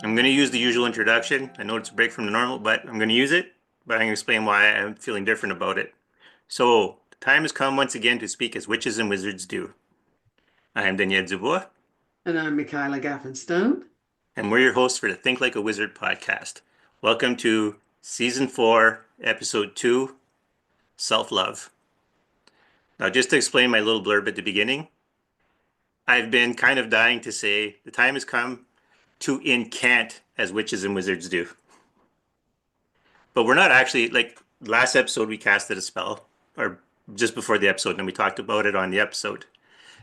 I'm going to use the usual introduction. I know it's a break from the normal, but I'm going to use it. But I'm going to explain why I'm feeling different about it. So, the time has come once again to speak as witches and wizards do. I am Daniel Dubois, And I'm Michaela Gaffinstone. and we're your hosts for the Think Like a Wizard podcast. Welcome to Season 4, Episode 2, Self-Love. Now, just to explain my little blurb at the beginning, I've been kind of dying to say the time has come to incant as witches and wizards do. But we're not actually, like last episode, we casted a spell, or just before the episode, and we talked about it on the episode.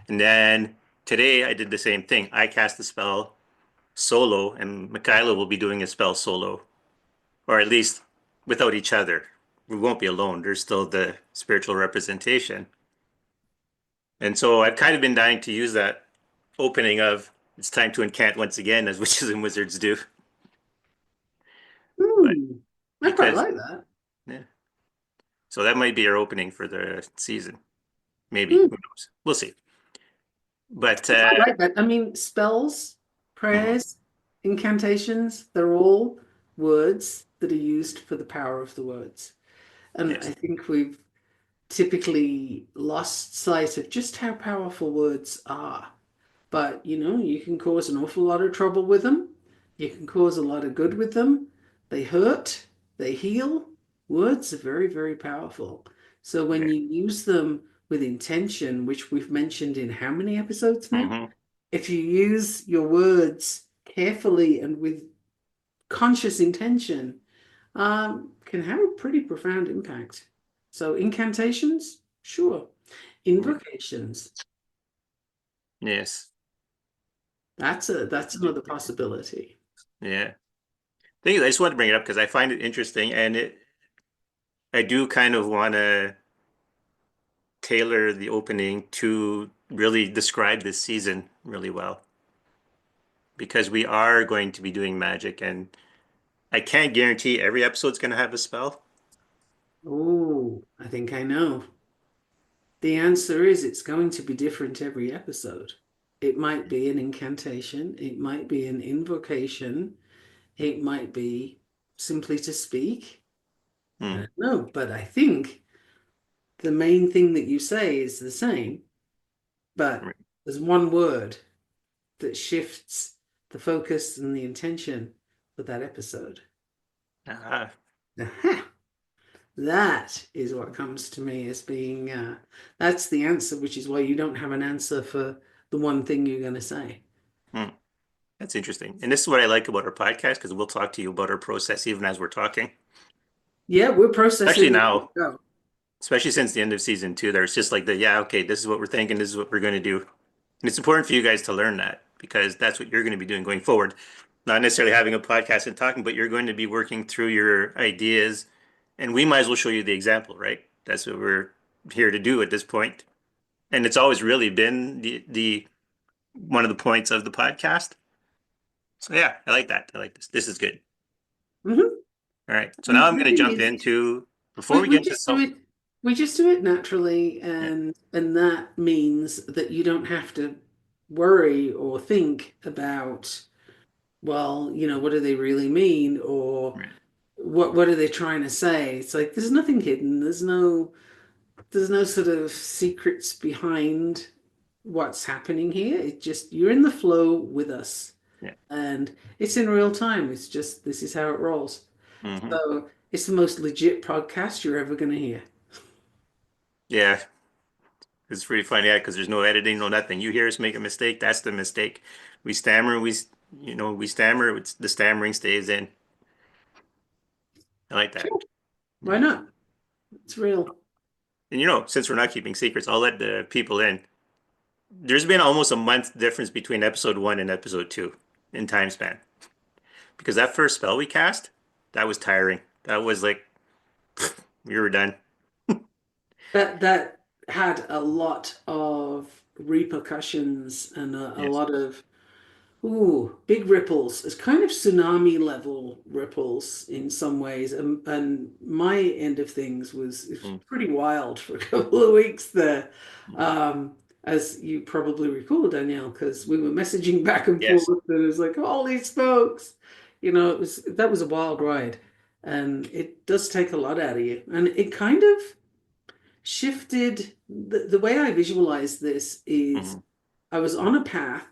And then today I did the same thing. I cast the spell solo, and Michaela will be doing a spell solo, or at least without each other. We won't be alone. There's still the spiritual representation. And so I've kind of been dying to use that opening of it's time to incant once again, as witches and wizards do. But I quite because, like that. yeah. So that might be our opening for the season. Maybe. Hmm, Who knows? We'll see. But I quite like that. I mean, spells, mhm, prayers, incantations, they're all words that are used for the power of the words. And I yes. think we've typically lost sight of just how powerful words are. But, you can cause an awful lot of trouble with them. You can cause a lot of good with them. They hurt, they heal. Words are very, very powerful. So when Yeah. you use them with intention, which we've mentioned in how many episodes now? Hmm. If you use your words carefully and with conscious intention, can have a pretty profound impact. So incantations, sure. Invocations, Yes. that's another possibility. Yeah. Thing is, I just wanted to bring it up because I find it interesting, and I do kind of want to tailor the opening to really describe this season really well because we are going to be doing magic, and I can't guarantee every episode's going to have a spell. Oh, I think I know. The answer is it's going to be different every episode. It might be an incantation, it might be an invocation, it might be simply to speak. I Hmm. don't know, but I think the main thing that you say is the same, but Right. there's one word that shifts the focus and the intention for that episode. Ah, Aha! That is what comes to me as being that's the answer, which is why you don't have an answer for the one thing you're going to say. hmm. That's interesting. And this is what I like about our podcast because we'll talk to you about our process even as we're talking. Yeah, we're Especially processing as we now, go. especially since the end of season 2, there's just like yeah, okay, this is what we're thinking, this is what we're going to do. And it's important for you guys to learn that because that's what you're going to be doing going forward. Not necessarily having a podcast and talking, but you're going to be working through your ideas. And we might as well show you the example, right? That's what we're here to do at this point. And it's always really been the one of the points of the podcast. So yeah, I like that. I like this. This is good. Hmm. All right. So now And I'm the going to thing jump is, into before we, we we get to just do self. it we just do it naturally, Yeah, and that means that you don't have to worry or think about, well, what do they really mean, or right. what are they trying to say? It's like there's nothing hidden. There's no sort of secrets behind what's happening here. It just you're in the flow with us, Yeah. and it's in real time. It's just this is how it rolls. Hmm. So it's the most legit podcast you're ever going to hear. Yeah. It's pretty funny, yeah, because there's no editing, no nothing. You hear us make a mistake, that's the mistake. We stammer, we stammer, the stammering stays in. I like that. Sure. Why Yeah. not? It's real. And since we're not keeping secrets, I'll let the people in. there's been almost a month difference between episode one and episode two in time span. Because that first spell we cast, that was tiring. That was like we were done. That had a lot of repercussions and a Yes. lot of big ripples. It's kind of tsunami level ripples in some ways. And my end of things was Mm, pretty wild for a couple of weeks there. mm. Um, as you probably recall, Danielle, because we were messaging back and Yes. forth, and it was like, holy smokes, that was a wild ride. And it does take a lot out of you. And it kind of shifted the way I visualize this is Hmm. I was on a path,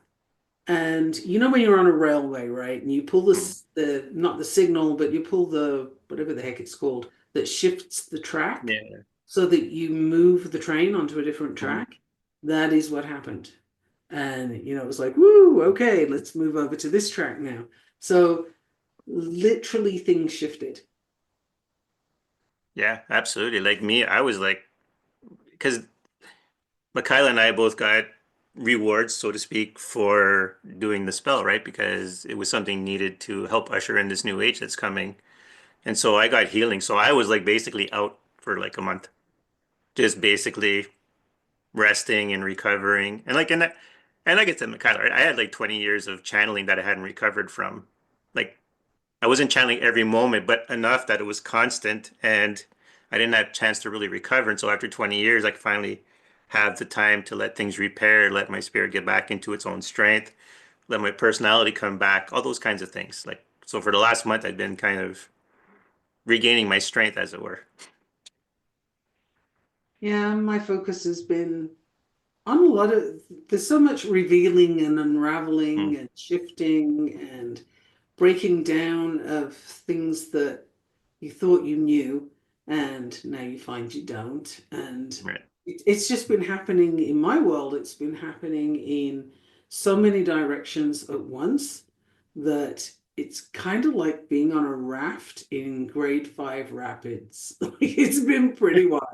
and when you're on a railway, right? And you pull Hmm. the not the signal, but you pull the whatever the heck it's called that shifts the track Yeah. so that you move the train onto a different Hmm. track. That is what happened. And it was like, woo, okay, let's move over to this track now. So literally things shifted. Yeah, absolutely. Like me, I was like, because Michaela and I both got rewards, so to speak, for doing the spell, right? Because it was something needed to help usher in this new age that's coming. And so I got healing. So I was like basically out for like a month, just basically resting and recovering. And I get to Michaela, right? I had like 20 years of channeling that I hadn't recovered from. Like I wasn't channeling every moment, but enough that it was constant and I didn't have a chance to really recover. And so after 20 years, I could finally have the time to let things repair, let my spirit get back into its own strength, let my personality come back, all those kinds of things. Like, so for the last month, I've been kind of regaining my strength, as it were. Yeah, my focus has been on a lot of, there's so much revealing and Mm, unraveling and shifting and breaking down of things that you thought you knew and now you find you don't. And right. it's just been happening in my world. It's been happening in so many directions at once that it's kind of like being on a raft in grade five rapids. It's been pretty wild.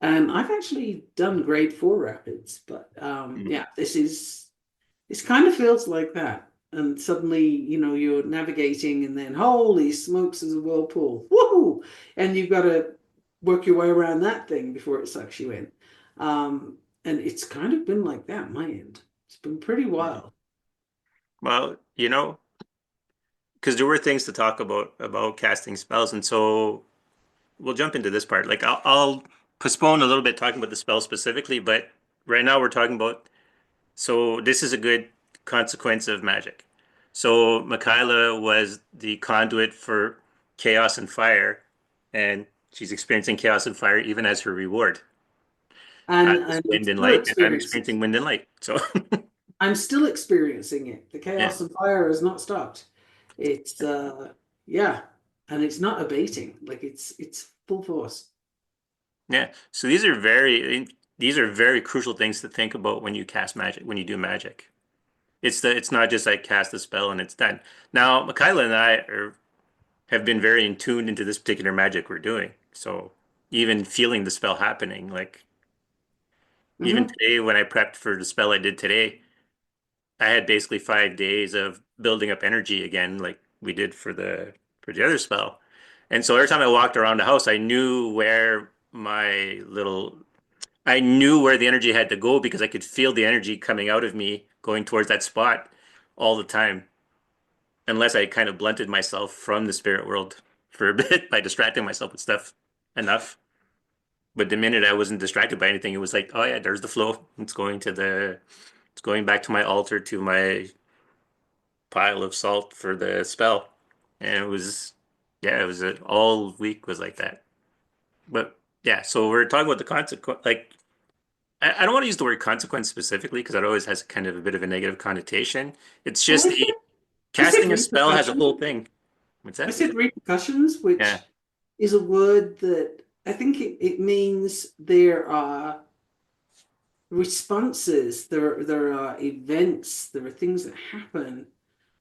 And I've actually done grade four rapids, but Mm, yeah, this kind of feels like that. And suddenly, you're navigating, and then holy smokes, there's a whirlpool. Woohoo! And you've got to work your way around that thing before it sucks you in. And it's kind of been like that, my end. It's been pretty yeah. wild. Well, because there were things to talk about casting spells, and so we'll jump into this part. Like I'll postpone a little bit talking about the spell specifically, but right now we're talking about. So this is a good consequence of magic. So Michaela was the conduit for chaos and fire, and she's experiencing chaos and fire even as her reward. As And I'm wind and still light, and I'm experiencing experiencing wind and light. So I'm still experiencing it. The yeah, chaos and fire has not stopped. It's yeah, and it's not abating. Like it's full force. yeah. So these are very crucial things to think about when you cast magic, when you do magic. It's not just like cast a spell and it's done. Now, Michaela and I have been very in tuned into this particular magic we're doing. So even feeling the spell happening, like even Hmm. today when I prepped for the spell I did today, I had basically 5 days of building up energy again, like we did for the other spell. And so every time I walked around the house, I knew where the energy had to go because I could feel the energy coming out of me going towards that spot all the time, unless I kind of blunted myself from the spirit world for a bit by distracting myself with stuff enough. But the minute I wasn't distracted by anything, it was like, oh yeah, there's the flow. It's going back to my altar, to my pile of salt for the spell. And yeah, all week was like that. But yeah, so we're talking about the consequence. Like, I don't want to use the word consequence specifically because it always has kind of a bit of a negative connotation. It's Well, just I said casting a spell has a repercussions. whole thing. What's I that? said repercussions, Yeah. which is a word that I think it means there are responses, there are events, there are things that happen,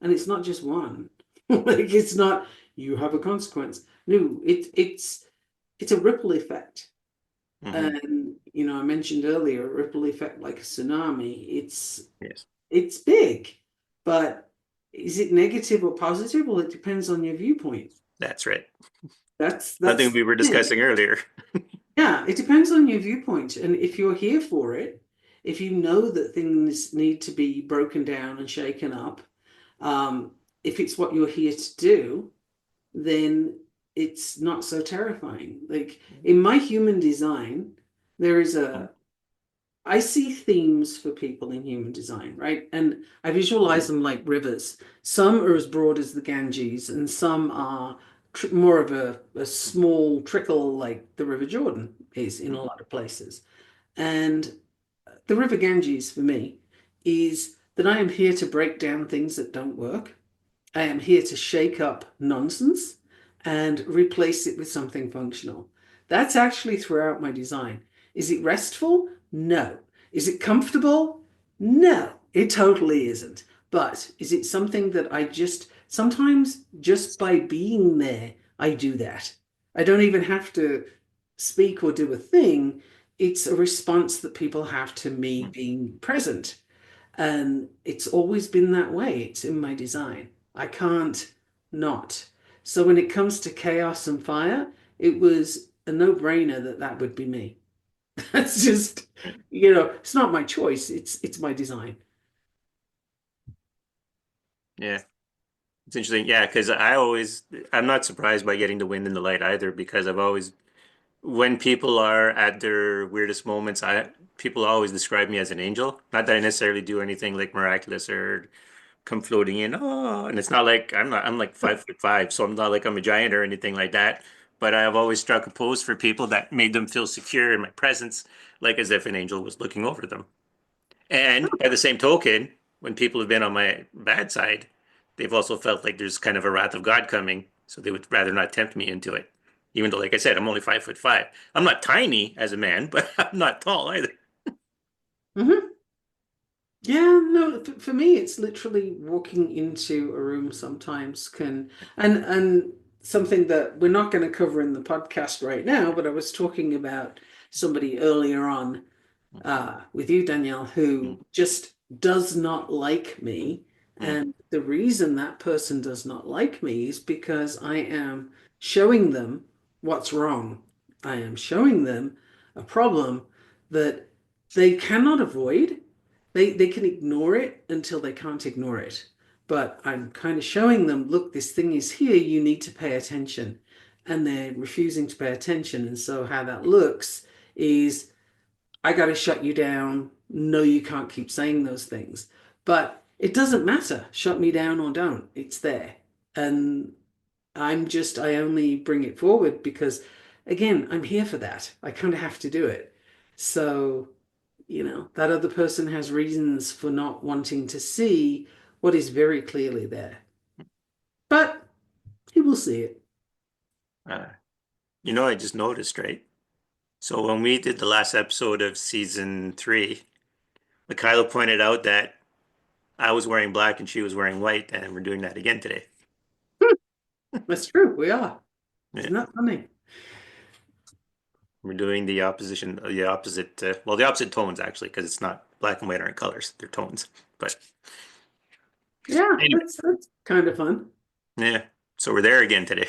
and it's not just one. Like it's not you have a consequence. No, it's a ripple effect. Hmm. And I mentioned earlier a ripple effect like a tsunami. Yes, It's big, but is it negative or positive? Well, it depends on your viewpoint. that's right. Nothing That's we the were thing. discussing earlier. Yeah, it depends on your viewpoint. And if you're here for it, if you know that things need to be broken down and shaken up, um, if it's what you're here to do, then it's not so terrifying. Like in my human design, there is Mhm. a I see themes for people in human design, right? And I visualize them like rivers. Some are as broad as the Ganges, and some are more of a small trickle, like the River Jordan is in a lot of places. And the River Ganges for me is that I am here to break down things that don't work. I am here to shake up nonsense and replace it with something functional. That's actually throughout my design. Is it restful? No. Is it comfortable? No, it totally isn't. But is it something that I just sometimes just by being there, I do that. I don't even have to speak or do a thing. It's a response that people have to me being present. And it's always been that way. It's in my design. I can't not. So when it comes to chaos and fire, it was a no-brainer that that would be me. That's just, it's not my choice. It's my design. Yeah, it's interesting. Yeah, because I'm not surprised by getting the wind and the light either, because I've always, when people are at their weirdest moments, people always describe me as an angel. Not that I necessarily do anything like miraculous or come floating in. Oh, and it's not like I'm like 5'5", so I'm not like I'm a giant or anything like that. But I've always struck a pose for people that made them feel secure in my presence, like as if an angel was looking over them. And by the same token, when people have been on my bad side, they've also felt like there's kind of a wrath of God coming, so they would rather not tempt me into it. Even though, like I said, I'm only 5'5". I'm not tiny as a man, but I'm not tall either. Hmm. Yeah, no, for me, it's literally walking into a room sometimes and something that we're not going to cover in the podcast right now, but I was talking about somebody earlier on with you, Danielle, who just does not like me. Mm-hmm. And the reason that person does not like me is because I am showing them what's wrong. I am showing them a problem that they cannot avoid. They can ignore it until they can't ignore it. But I'm kind of showing them, look, this thing is here, you need to pay attention. And they're refusing to pay attention. And so how that looks is I got to shut you down. No, you can't keep saying those things. But it doesn't matter. Shut me down or don't. It's there. And I only bring it forward because, again, I'm here for that. I kind of have to do it. So, that other person has reasons for not wanting to see what is very clearly there. But he will see it. Uh, I just noticed, right? So when we did the last episode of season 3, Michaela pointed out that I was wearing black and she was wearing white, and we're doing that again today. That's true. We are. Yeah, Isn't that funny? we're doing the opposite tones actually, because it's not black and white aren't colors, they're tones. But Yeah, anyway, that's kind of fun. yeah, so we're there again today.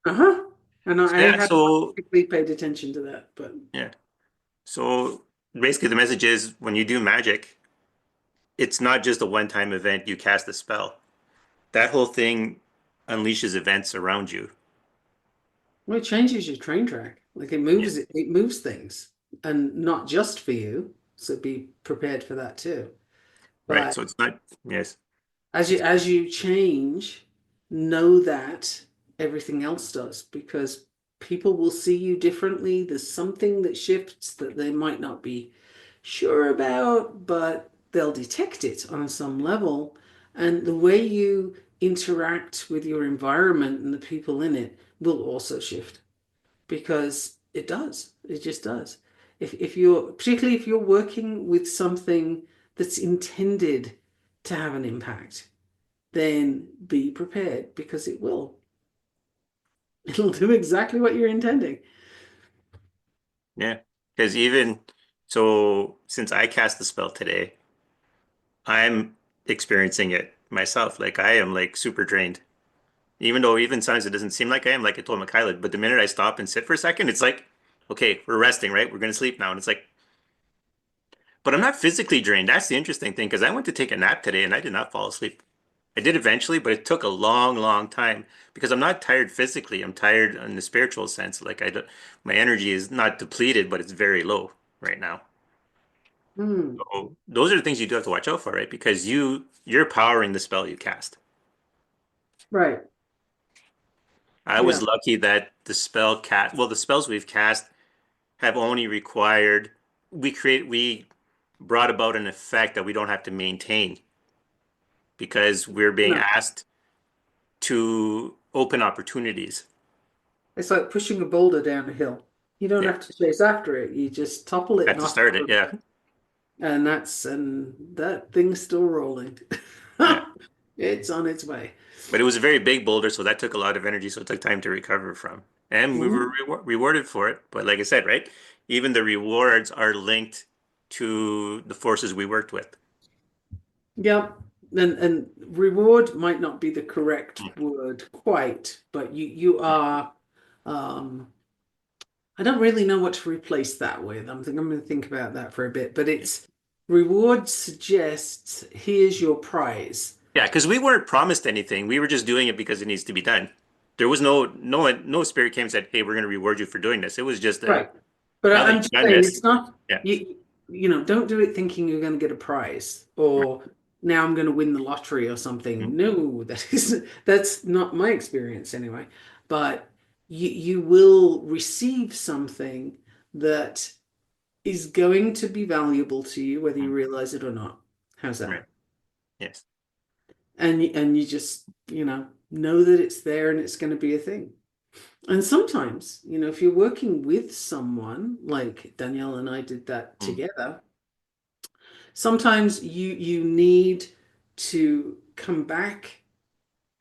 Uh-huh. And So I yeah, hadn't particularly paid attention to that, but yeah, so basically the message is when you do magic, it's not just a one-time event. You cast a spell. That whole thing unleashes events around you. well, it changes your train track. Like Yeah, it moves things, and not just for you. So be prepared for that too. right. But So it's not, yes. as you change, know that everything else does because people will see you differently. There's something that shifts that they might not be sure about, but they'll detect it on some level. And the way you interact with your environment and the people in it will also shift because it does. It just does. If you're particularly if you're working with something that's intended to have an impact, then be prepared because it will. It'll do exactly what you're intending. Yeah. Because even so, since I cast the spell today, I'm experiencing it myself. Like I am like super drained. Even though even sometimes it doesn't seem like I am, like I told Michaela, but the minute I stop and sit for a second, it's like, okay, we're resting, right? We're gonna sleep now. And it's like, but I'm not physically drained. That's the interesting thing because I went to take a nap today and I did not fall asleep. I did eventually, but it took a long, long time because I'm not tired physically. I'm tired in the spiritual sense. Like I don't, my energy is not depleted, but it's very low right now. Hmm. So those are the things you do have to watch out for, right? Because you're powering the spell you cast. Right. I Yeah. was lucky that the spells we've cast have only required, we brought about an effect that we don't have to maintain because we're being No. asked to open opportunities. It's like pushing a boulder down a hill. You don't Yeah, have to chase after it. You just topple it, have to knock start it it. over, Yeah, and that thing's still rolling. yeah. It's on its way. But it was a very big boulder, so that took a lot of energy, so it took time to recover from. And we were Mhm. rewarded for it. But like I said, right, even the rewards are linked to the forces we worked with. Yeah. And reward might not be the correct Mm, word quite, but you are I don't really know what to replace that with. I'm going to think about that for a bit, but yeah. it's reward suggests here's your prize. Yeah, because we weren't promised anything. We were just doing it because it needs to be done. There was no spirit came and said, "Hey, we're going to reward you for doing this." It was just Right. But now that I'm you've just done saying this, it's not yeah, don't do it thinking you're going to get a prize right, or now I'm going to win the lottery or mm, something. No, that's not my experience anyway. But you will receive something that is going to be valuable to you whether you mm, realize it or not. How's that? right, yes, And you just, know that it's there and it's going to be a thing. And sometimes, if you're working with someone, like Danielle and I did that mm, together, sometimes you need to come back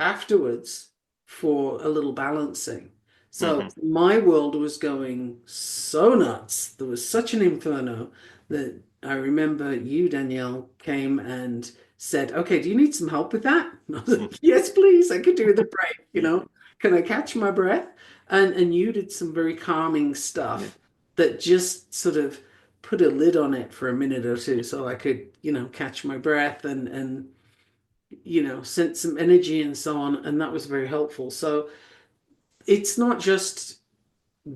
afterwards for a little balancing. So hmm, my world was going so nuts. There was such an inferno that I remember you, Danielle, came and said, "Okay, do you need some help with that?" And I was mm, like, "Yes, please. I could do with a break, yeah, Can I catch my breath?" And you did some very calming yeah, stuff that just sort of put a lid on it for a minute or two so I could, catch my breath and sent some energy and so on, and that was very helpful. So it's not just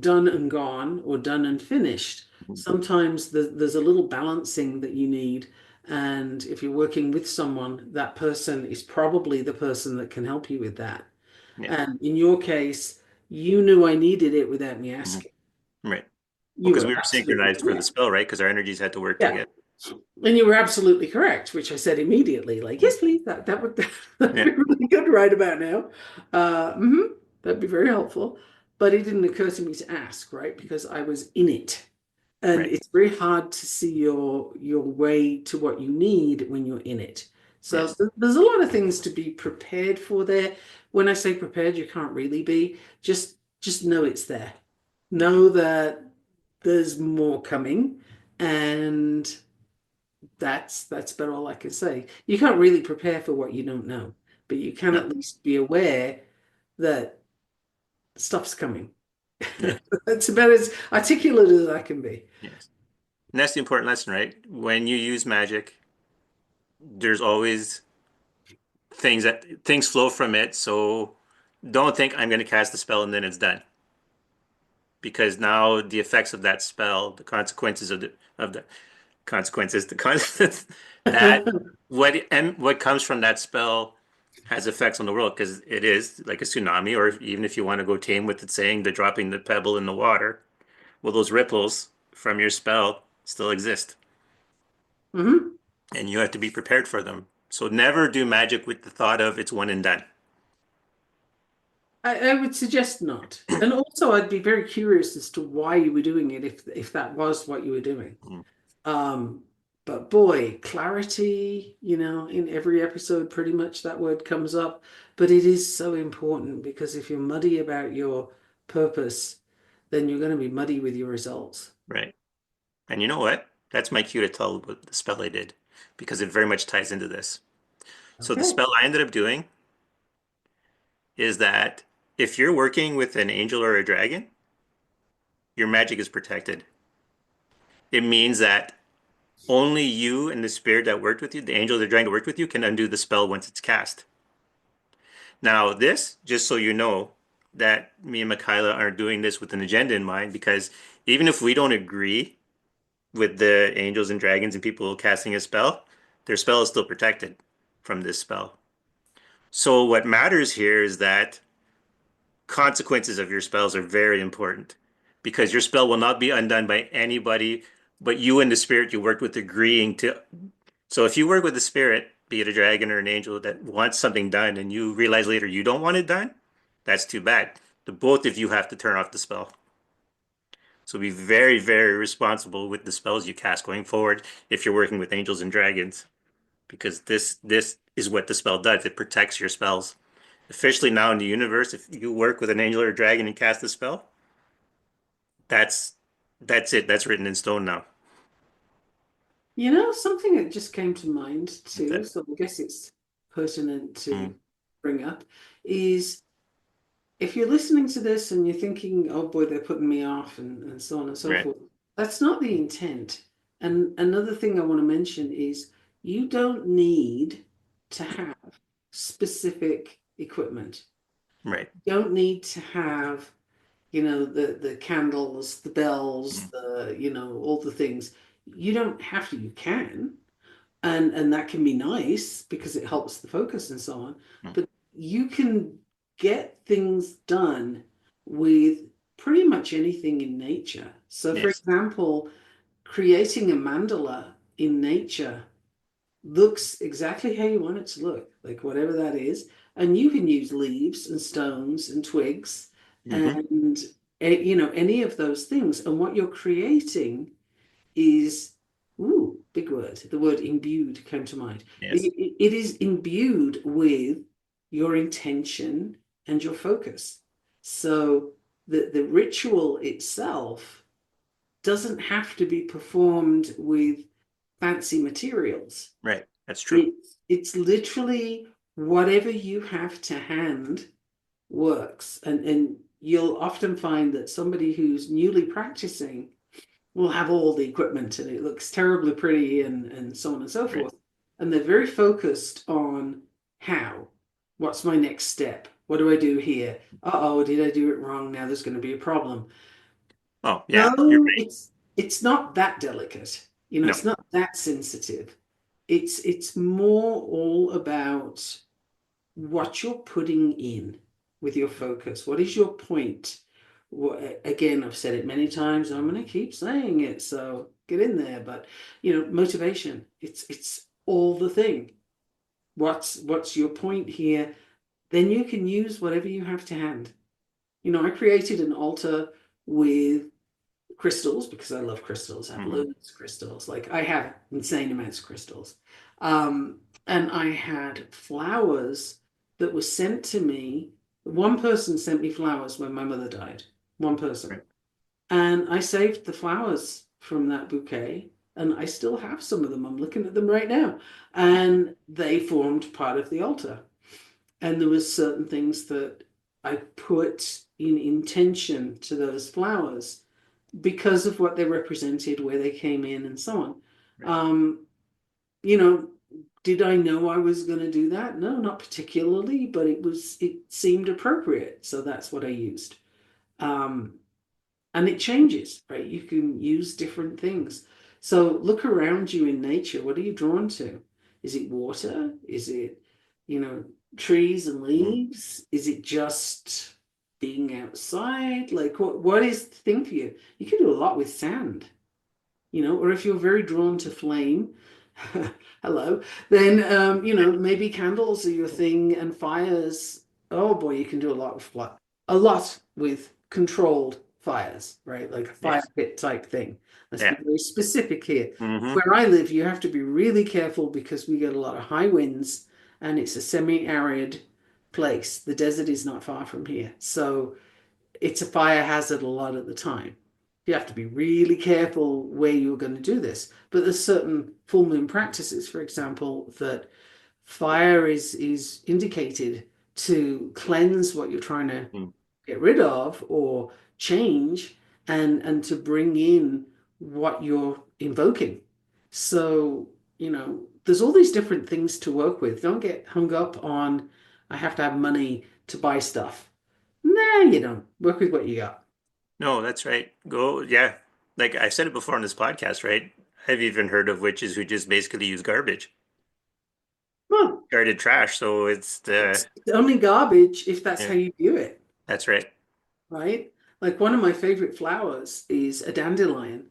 done and gone or done and finished. mm, Sometimes there's a little balancing that you need. And if you're working with someone, that person is probably the person that can help you with that. yeah, And in your case, you knew I needed it without me mhm, asking. right. Well, You because were we were absolutely synchronized for the correct. spell, right? Because our energies had to work Yeah. together. And you were absolutely correct, which I said immediately, like, Mm, yes, please, that would that'd yeah, be really good right about now. That'd be very helpful. But it didn't occur to me to ask, right? Because I was in it. And right. it's very hard to see your way to what you need when you're in it. So Yes. there's a lot of things to be prepared for there. When I say prepared, you can't really be. Just know it's there. Yeah. Know that there's more coming, and that's about all I can say. You can't really prepare for what you don't know, but you can No. at least be aware that stuff's coming. Yeah. That's about as articulate as I can be. Yes. And that's the important lesson, right? When you use magic, there's always things flow from it. So don't think I'm going to cast the spell and then it's done. Because now the effects of that spell, the consequences of the consequences, the con that what comes from that spell has effects on the world because it is like a tsunami, or even if you want to go tame with it, saying the dropping the pebble in the water, well, those ripples from your spell still exist, Mhm. and you have to be prepared for them. So never do magic with the thought of it's one and done. I would suggest not. And also, I'd be very curious as to why you were doing it if that was what you were doing. Mm, Um, but boy, clarity, in every episode, pretty much that word comes up. But it is so important because if you're muddy about your purpose, then you're going to be muddy with your results. Right. And you know what? That's my cue to tell what the spell I did because it very much ties into this. So the Okay. spell I ended up doing is that if you're working with an angel or a dragon, your magic is protected. It means that only you and the spirit that worked with you, the angel or the dragon that worked with you, can undo the spell once it's cast. Now, this, just so you know, that me and Michaela aren't doing this with an agenda in mind, because even if we don't agree with the angels and dragons and people casting a spell, their spell is still protected from this spell. So what matters here is that consequences of your spells are very important because your spell will not be undone by anybody but you and the spirit you worked with agreeing to. So if you work with a spirit, be it a dragon or an angel that wants something done and you realize later you don't want it done, that's too bad. The both of you have to turn off the spell. So be very, very responsible with the spells you cast going forward if you're working with angels and dragons, because this is what the spell does. It protects your spells. Officially now in the universe, if you work with an angel or a dragon and cast a spell, that's that's it. That's written in stone now. You know, something that just came to mind too, That, so I guess it's pertinent to mm, bring up, is if you're listening to this and you're thinking, oh boy, they're putting me off and so on and so right, forth, that's not the intent. And another thing I want to mention is you don't need to have specific equipment. right, You don't need to have, you know, the candles, the bells, mm, the, you know, all the things. You don't have to, you can. And that can be nice because it helps the focus and so on. mm. But you can get things done with pretty much anything in nature. So, for Yes, example, creating a mandala in nature looks exactly how you want it to look, like whatever that is. And you can use leaves and stones and twigs hmm, and, you know, any of those things. And what you're creating is, ooh, big word. The word imbued came to mind. yes, It is imbued with your intention and your focus. So the ritual itself doesn't have to be performed with fancy materials. right. That's true. It's literally whatever you have to hand works. And you'll often find that somebody who's newly practicing will have all the equipment and it looks terribly pretty and so on and so Right. forth. And they're very focused on how. What's my next step? What do I do here? Uh-oh, did I do it wrong? Now there's going to be a problem. Oh, yeah, you're No, right. it's not that delicate. You know, No. it's not that sensitive. It's more all about what you're putting in with your focus. What is your point? Again, I've said it many times. I'm going to keep saying it, so get in there. But you know, motivation. It's all the thing. What's your point here? Then you can use whatever you have to hand. You know, I created an altar with crystals because I love crystals. I have Hmm. loads of crystals. Like I have insane amounts of crystals. And I had flowers that were sent to me. One person sent me flowers when my mother died. One person. Right. And I saved the flowers from that bouquet. And I still have some of them. I'm looking at them right now. And they formed part of the altar. And there was certain things that I put in intention to those flowers because of what they represented, where they came in, and so on. Right. You know, did I know I was going to do that? No, not particularly, but it seemed appropriate, so that's what I used. Um, and it changes, right? You can use different things. So look around you in nature. What are you drawn to? Is it water? Is it, you know, trees and Mm. leaves? Is it just being outside? Like what is the thing for you? You can do a lot with sand, you know, or if you're very drawn to flame, hello, then you know, maybe candles are your thing and fires. Oh boy, you can do a lot with controlled fires, right? Like a fire Yes. pit type thing. Let's be Yeah. very specific here. Hmm. Where I live, you have to be really careful because we get a lot of high winds and it's a semi-arid place. The desert is not far from here. So it's a fire hazard a lot of the time. You have to be really careful where you're going to do this. But there's certain full moon practices, for example, that fire is indicated to cleanse what you're trying to Mm. get rid of or change, and to bring in what you're invoking. So, there's all these different things to work with. Don't get hung up on I have to have money to buy stuff. Nah, you don't. Work with what you got. No, that's right. Go, yeah. Like I said it before on this podcast, right? I've even heard of witches who just basically use garbage, Well, guarded trash. So it's the, it's only garbage if that's yeah, how you view it, that's right. right? Like one of my favorite flowers is a dandelion.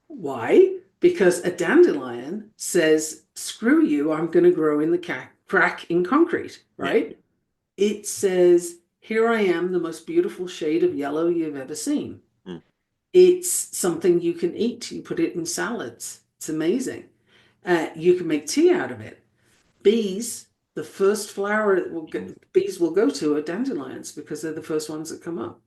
Why? Because a dandelion says, screw you, I'm going to grow in the crack in concrete, Yeah. right? It says, here I am, the most beautiful shade of yellow you've ever seen. Mm. It's something you can eat. You put it in salads. It's amazing. You can make tea out of it. Bees, the first flower Mm. bees will go to are dandelions because they're the first ones that come up.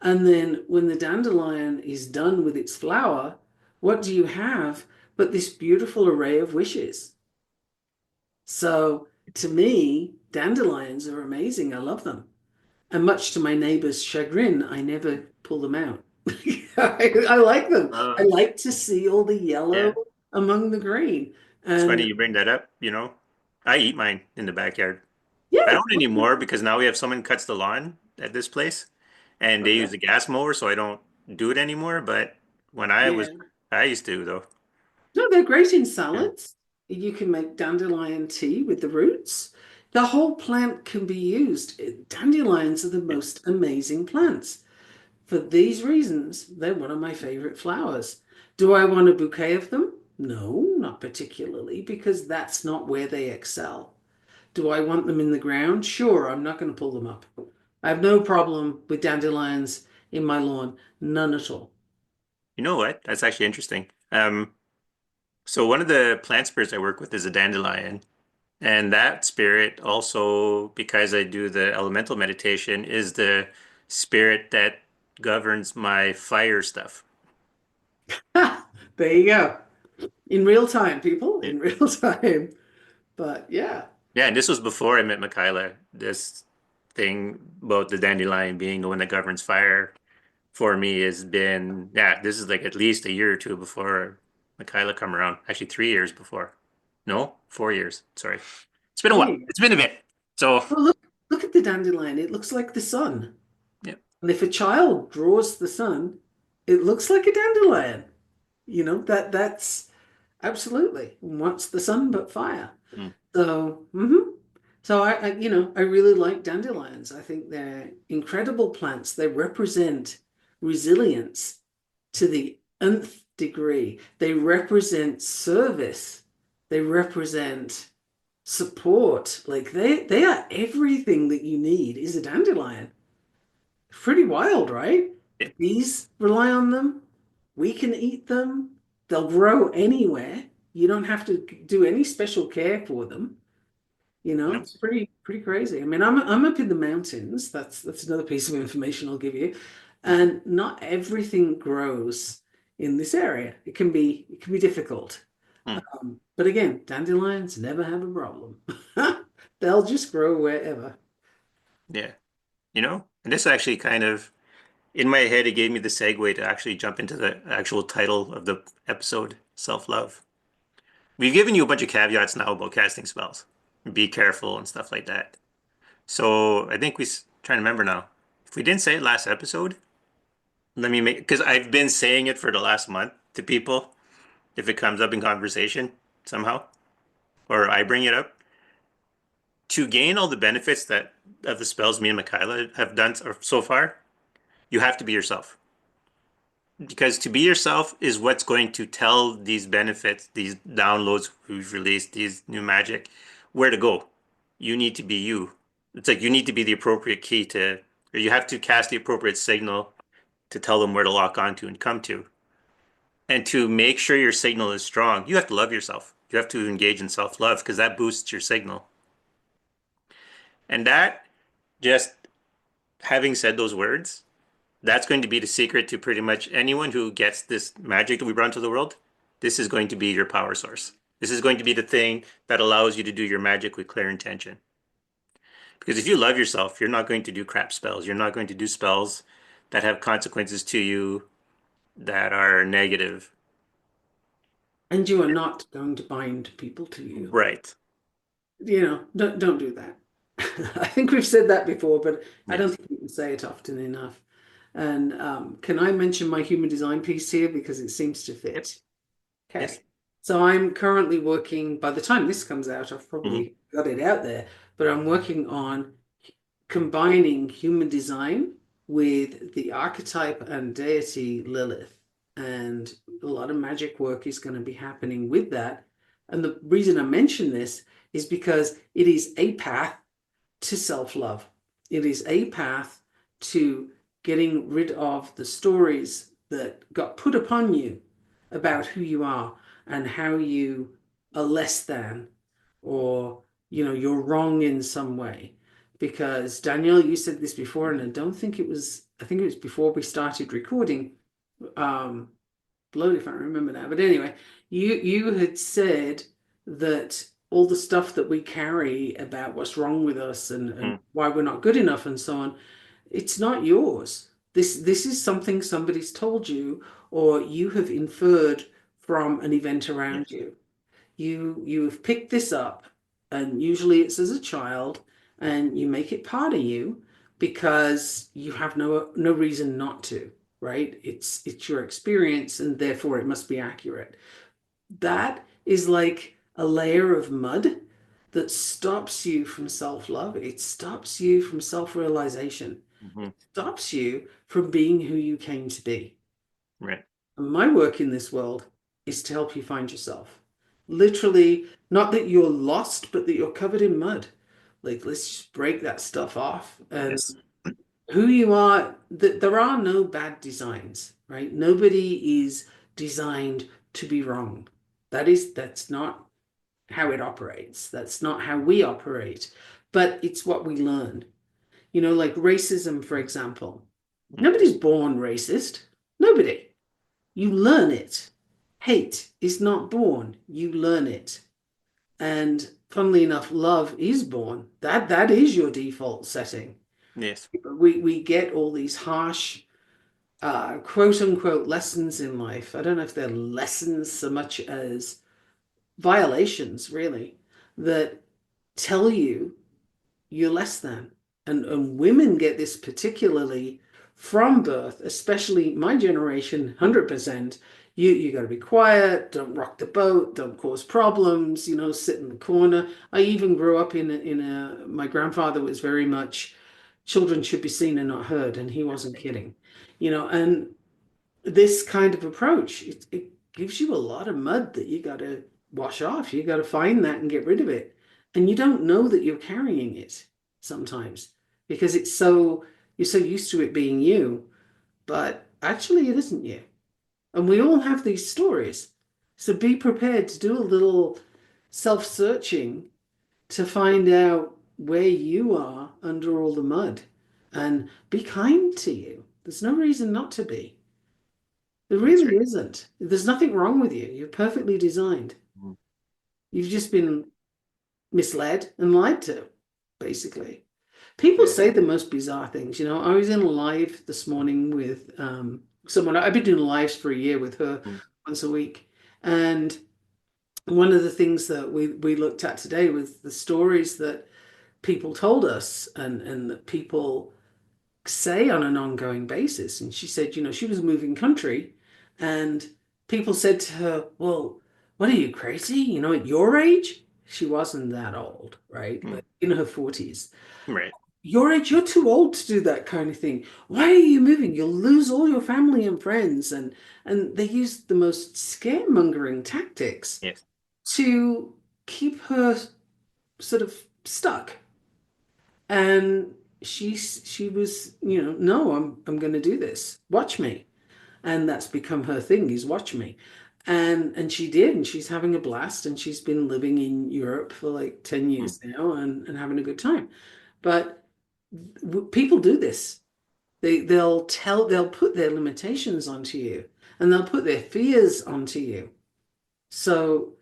And then when the dandelion is done with its flower, what do you have but this beautiful array of wishes? So to me, dandelions are amazing. I love them. And much to my neighbor's chagrin, I never pull them out. I like them. I Uh, like to see all the yellow yeah. among the green. It's funny And you bring that up, you know. I eat mine in the backyard. I yeah, don't anymore because now we have someone cuts the lawn at this place and they okay. use a gas mower, so I don't do it anymore. But when I was, Yeah. I used to though. No, they're great in Yeah. salads. You can make dandelion tea with the roots. The whole plant can be used. Dandelions are the Yeah. most amazing plants. For these reasons, they're one of my favorite flowers. Do I want a bouquet of them? No, not particularly, because that's not where they excel. Do I want them in the ground? Sure, I'm not going to pull them up. I have no problem with dandelions in my lawn, none at all. You know what? That's actually interesting. So one of the plant spirits I work with is a dandelion. And that spirit also, because I do the elemental meditation, is the spirit that governs my fire stuff. Ha! There you go. In real time, people, Yeah. in real time. But yeah, Yeah, and this was before I met Michaela. This thing about the dandelion being the one that governs fire for me has been, yeah, this is like at least a year or two before Michaela come around. Actually, 3 years before. No, 4 years. Sorry. It's been a there while. you go. It's been a bit. So, Well, look at the dandelion. It looks like the sun. yeah. And if a child draws the sun, it looks like a dandelion. That's absolutely wants the sun but fire. Mm. So, so I really like dandelions. I think they're incredible plants. They represent resilience to the nth degree. They represent service. They represent support. Like they are everything that you need is a dandelion. Pretty wild, right? Yeah. The bees rely on them. We can eat them. They'll grow anywhere. You don't have to do any special care for them. You know? It's pretty crazy. I mean, I'm up in the mountains. That's another piece of information I'll give you. And not everything grows in this area. It can be difficult. Mm. But again, dandelions never have a problem. They'll just grow wherever. Yeah. You know? And this actually kind of, in my head, it gave me the segue to actually jump into the actual title of the episode, self-love. We've given you a bunch of caveats now about casting spells. Be careful and stuff like that. So I think trying to remember now. If we didn't say it last episode, let me make, because I've been saying it for the last month to people if it comes up in conversation somehow, or I bring it up. To gain all the benefits that of the spells me and Michaela have done so far, you have to be yourself. Because to be yourself is what's going to tell these benefits, these downloads we've released, these new magic, where to go. You need to be you. It's like you need to be the appropriate key to, or you have to cast the appropriate signal to tell them where to lock onto and come to. And to make sure your signal is strong, you have to love yourself. You have to engage in self-love because that boosts your signal. And that, just having said those words, That's going to be the secret to pretty much anyone who gets this magic that we brought into the world. This is going to be your power source. This is going to be the thing that allows you to do your magic with clear intention. Because if you love yourself, you're not going to do crap spells. You're not going to do spells that have consequences to you that are negative. And you are not going to bind people to you. Right. Don't do that. I think we've said that before, but I don't Yes. think we can say it often enough. And can I mention my human design piece here because it seems to Yep. fit? Yes. Okay. So I'm currently working, by the time this comes out, I've Hmm. probably got it out there, but I'm working on combining human design with the archetype and deity Lilith. And a lot of magic work is going to be happening with that. And the reason I mention this is because it is a path to self-love. It is a path to getting rid of the stories that got put upon you about who you are and how you are less than, or you're wrong in some way. Because Danielle, you said this before, and I think it was before we started recording. Um, Blood if I remember now. But anyway, you had said that all the stuff that we carry about what's wrong with us and Hmm. why we're not good enough and so on, it's not yours. This is something somebody's told you, or you have inferred from an event Yes. around you. You have picked this up, and usually it's as a child, and you make it part of you because you have no reason not to, right? It's your experience, and therefore it must be accurate. That is like a layer of mud that stops you from self-love. It stops you from self-realization. Hmm. Stops you from being who you came to be. Right. And my work in this world is to help you find yourself. Literally, not that you're lost, but that you're covered in mud. Like, let's just break that stuff off. And Yes. who you are, that there are no bad designs, right? Nobody is designed to be wrong. That's not how it operates. That's not how we operate. But it's what we learn. Like racism, for example. Mm. Nobody's born racist. Nobody. You learn it. Hate is not born. You learn it. And funnily enough, love is born. That is your default setting. Yes. We get all these harsh quote unquote lessons in life. I don't know if they're lessons so much as violations, really, that tell you you're less than. And women get this particularly from birth, especially my generation, 100%. You got to be quiet, don't rock the boat, don't cause problems, sit in the corner. I even grew up in a my grandfather was very much children should be seen and not heard, and he wasn't kidding. And this kind of approach, it gives you a lot of mud that you got to wash off. You got to find that and get rid of it. And you don't know that you're carrying it sometimes because you're so used to it being you, but actually it isn't you. And we all have these stories. So be prepared to do a little self-searching to find out where you are under all the mud and be kind to you. There's no reason not to be. There That's really right. isn't. There's nothing wrong with you. You're perfectly designed. Mhm. You've just been misled and lied to, basically. People Yes. say the most bizarre things. I was in a live this morning with someone. I've been doing lives for a year with her Mm. once a week. And one of the things that we looked at today was the stories that people told us and that people say on an ongoing basis. And she said, she was moving country and people said to her, well, what are you crazy? At your age, she wasn't that old, right? Mm. Like in her 40s. Right. Your age, you're too old to do that kind of thing. Why are you moving? You'll lose all your family and friends. And they used the most scaremongering tactics Yes. to keep her sort of stuck. And she was, no, I'm going to do this. Watch me. And that's become her thing is watch me. And she did, and she's having a blast, and she's been living in Europe for like 10 Mm. years now and having a good time. But people do this. They'll put their limitations onto you and they'll put their fears onto you. So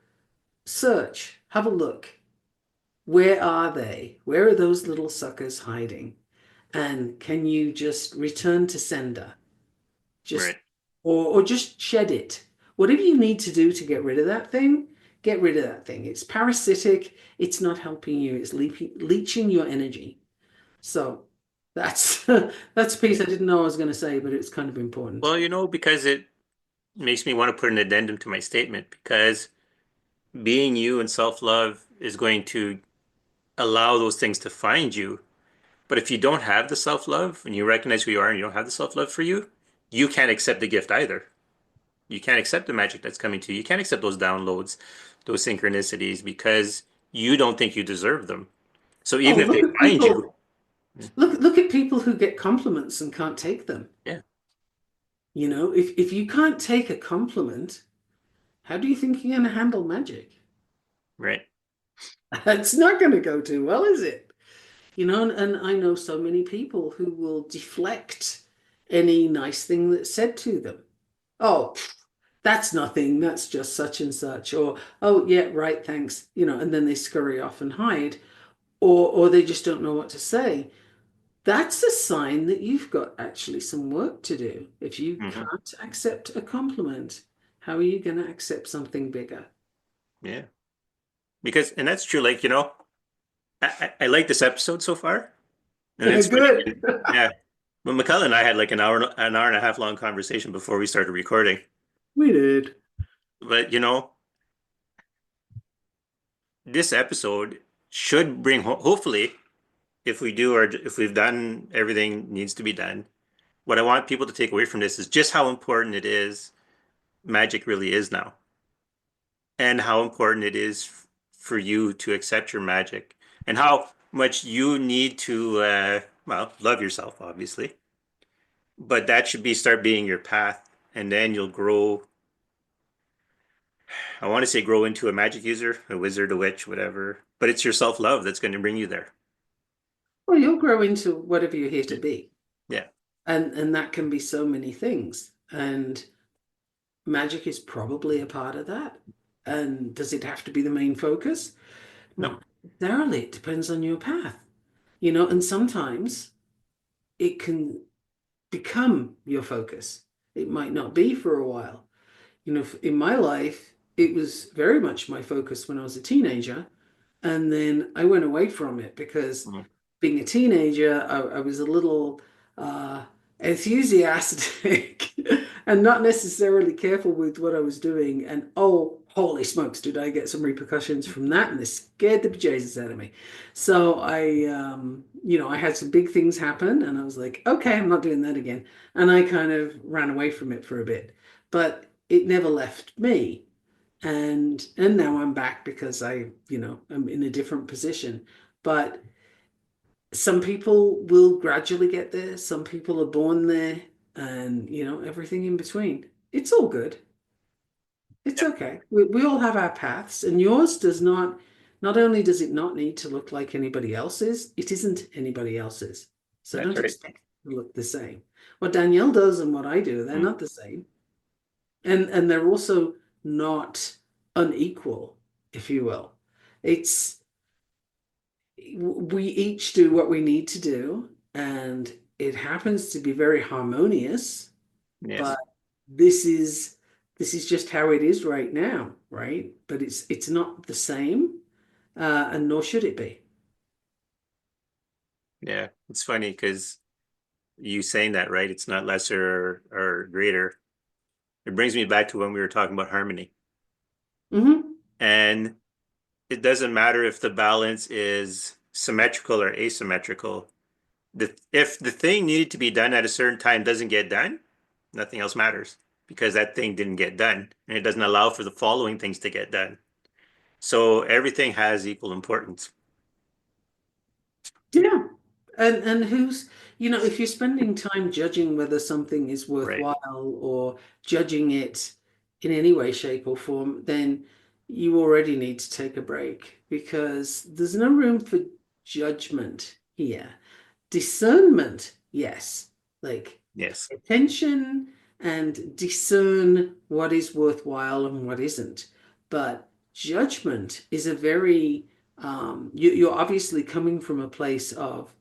search, have a look. Where are they? Where are those little suckers hiding? And can you just return to sender? Right. Just or just shed it. Whatever you need to do to get rid of that thing, get rid of that thing. It's parasitic, it's not helping you, it's leeching your energy. So that's that's a piece Yeah. I didn't know I was going to say, but it's kind of important. Well, because it makes me want to put an addendum to my statement because being you and self-love is going to allow those things to find you. But if you don't have the self-love and you recognize who you are and you don't have the self-love for you, you can't accept the gift either. You can't accept the magic that's coming to you. You can't accept those downloads, those synchronicities because you don't think you deserve them. So Oh, even if they find you, look at people who get compliments and can't take them. yeah, You know, if you can't take a compliment, how do you think you're going to handle magic? right. It's not going to go too well, is it? You know, and I know so many people who will deflect any nice thing that's said to them. Oh, that's nothing. That's just such and such. Or, oh, yeah, right, thanks. You know, and then they scurry off and hide, or they just don't know what to say. That's a sign that you've got actually some work to do. If you Hmm. can't accept a compliment, how are you going to accept something bigger? Yeah. Because, and that's true. Like, I like this episode so far. And it's Good. funny. Yeah. But Michaela and I had like an hour and a half long conversation before we started recording. We did. But, this episode should bring, hopefully, if we do or if we've done everything needs to be done, what I want people to take away from this is just how important it is magic really is now, and how important it is for you to accept your magic, and how much you need to, well, love yourself, obviously, but that should be start being your path, and then you'll grow. I want to say grow into a magic user, a wizard, a witch, whatever, but it's your self-love that's going to bring you there. Well, you'll grow into whatever you're here to be. Yeah. And that can be so many things. And magic is probably a part of that. And does it have to be the main focus? No. Not necessarily. It depends on your path. You know, and sometimes it can become your focus. It might not be for a while. You know, in my life, it was very much my focus when I was a teenager. And then I went away from it because Mhm. being a teenager, I was a little uh, enthusiastic and not necessarily careful with what I was doing. And oh, holy smokes, did I get some repercussions from that? And this scared the bejesus out of me. So I had some big things happen, and I was like, okay, I'm not doing that again. And I kind of ran away from it for a bit, but it never left me. And now I'm back because I'm in a different position. But some people will gradually get there, some people are born there, and everything in between. It's all good. It's Yeah, okay. We all have our paths, and yours does not only does it not need to look like anybody else's, it isn't anybody else's. So that's don't right. expect it to look the same. What Danielle does and what I do, they're Mm. not the same. And they're also not unequal, if you will. It's we each do what we need to do, and it happens to be very harmonious, but Yes. this is just how it is right now, right? But it's not the same, and nor should it be. Yeah. It's funny because you saying that, right? It's not lesser or greater. It brings me back to when we were talking about harmony. Hmm. And it doesn't matter if the balance is symmetrical or asymmetrical. If the thing needed to be done at a certain time doesn't get done, nothing else matters because that thing didn't get done and it doesn't allow for the following things to get done. So everything has equal importance. Yeah. And if you're spending time judging whether something is Right. worthwhile or judging it in any way, shape, or form, then you already need to take a break because there's no room for judgment here. Discernment, yes. Like, Yes. pay attention and discern what is worthwhile and what isn't. But judgment is a very, you're obviously coming from a place of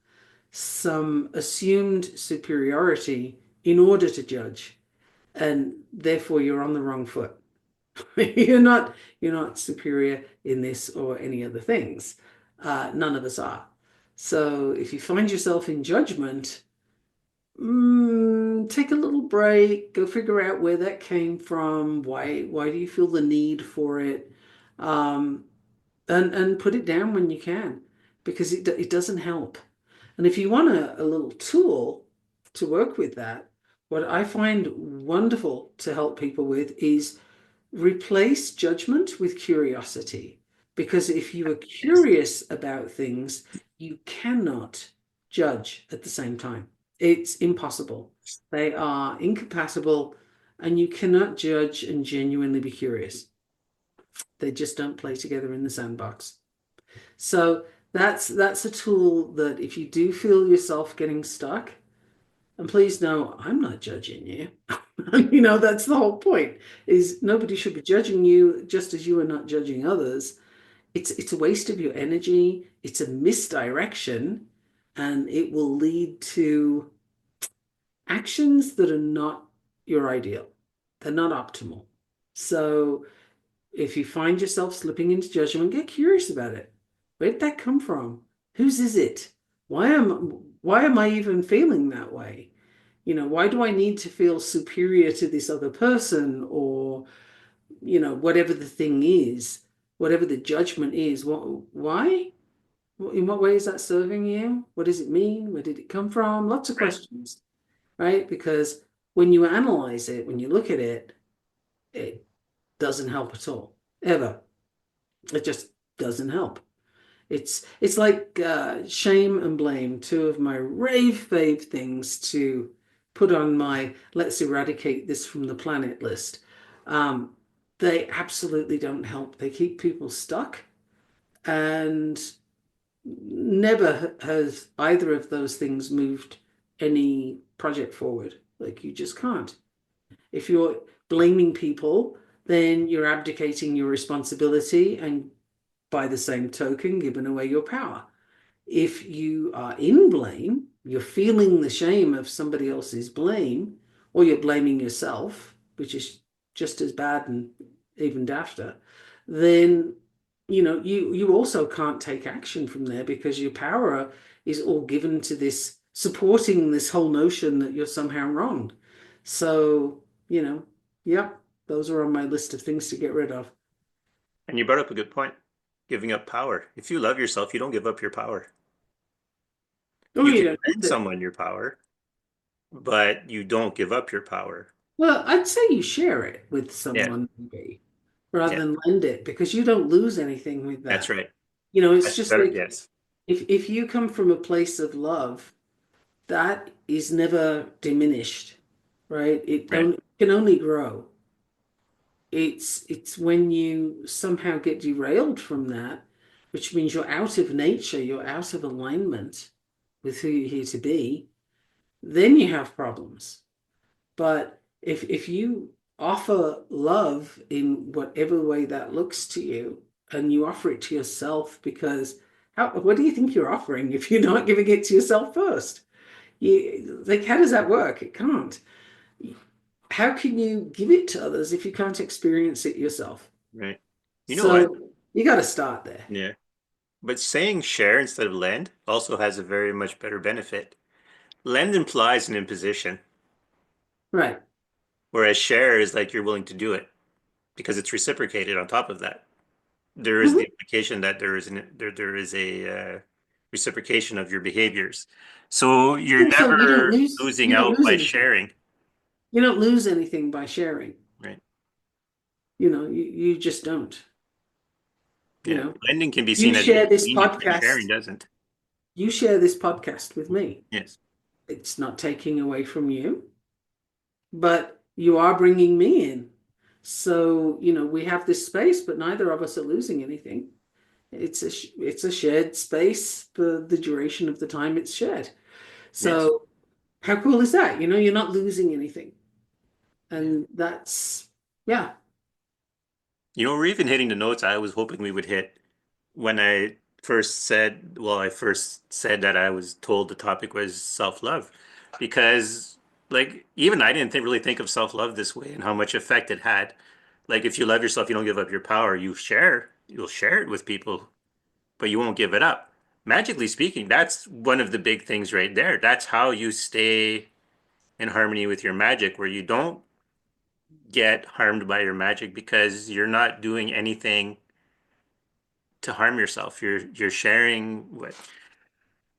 some assumed superiority in order to judge, and therefore you're on the wrong foot. You're not superior in this or any other things. None of us are. So if you find yourself in judgment, take a little break, go figure out where that came from. Why do you feel the need for it? Um, and put it down when you can, because it doesn't help. And if you want a little tool to work with that, what I find wonderful to help people with is replace judgment with curiosity. Because if you are Yes. curious about things, you cannot judge at the same time. It's impossible. They are incompatible, and you cannot judge and genuinely be curious. They just don't play together in the sandbox. So that's a tool that if you do feel yourself getting stuck, and please know, I'm not judging you. That's the whole point, is nobody should be judging you just as you are not judging others. It's a waste of your energy, it's a misdirection, and it will lead to actions that are not your ideal. They're not optimal. So if you find yourself slipping into judgment, get curious about it. Where did that come from? Whose is it? Why am I even feeling that way? Why do I need to feel superior to this other person, or, whatever the thing is, whatever the judgment is? Why? In what way is that serving you? What does it mean? Where did it come from? Lots of Right. questions, right? Because when you analyze it, when you look at it, it doesn't help at all, ever. It just doesn't help. It's like shame and blame, two of my rave fave things to put on my let's eradicate this from the planet list. Um, they absolutely don't help. They keep people stuck, and never has either of those things moved any project forward. Like, you just can't. If you're blaming people, then you're abdicating your responsibility and by the same token, giving away your power. If you are in blame, you're feeling the shame of somebody else's blame, or you're blaming yourself, which is just as bad and even dafter, then you also can't take action from there, because your power is all given to this supporting this whole notion that you're somehow wrong. So, yeah, those are on my list of things to get rid of. And you brought up a good point. Giving up power. If you love yourself, you don't give up your power. Oh, You you can don't lend lose it. someone your power, but you don't give up your power. Well, I'd say you share it with Yeah. someone, maybe, rather Yeah. than lend it, because you don't lose anything with That's that. right. It's That's just better. like, Yes. if you come from a place of love, that is never diminished, right? Right. Can only grow. It's when you somehow get derailed from that, which means you're out of nature, you're out of alignment with who you're here to be, then you have problems. But if you offer love in whatever way that looks to you, and you offer it to yourself, because what do you think you're offering if you're not giving it to yourself first? Like, how does that work? It can't. How can you give it to others if you can't experience it yourself? Right. You know what? So you got to start there. Yeah. But saying share instead of lend also has a very much better benefit. Lend implies an imposition, Right. whereas share is like you're willing to do it because it's reciprocated on top of that. There is the Mhm. implication that there is a reciprocation of your behaviors. So you're So you don't never lose losing you don't out lose by anything. sharing, You don't lose anything by sharing. right? You just don't. You Yeah. know, Lending can be you seen as share this inconvenient, but sharing podcast. doesn't. You share this podcast with me. Yes. It's not taking away from you, but you are bringing me in. So, we have this space, but neither of us are losing anything. It's a shared space for the duration of the time it's shared. Yes. So How cool is that? You're not losing anything. Yeah. And that's, yeah. We're even hitting the notes I was hoping we would hit when I first said that I was told the topic was self-love. Because, like, even I didn't really think of self-love this way and how much effect it had. Like, if you love yourself, you don't give up your power. You'll share it with people, but you won't give it up. Magically speaking, that's one of the big things right there. That's how you stay in harmony with your magic, where you don't get harmed by your magic because you're not doing anything to harm yourself. You're sharing what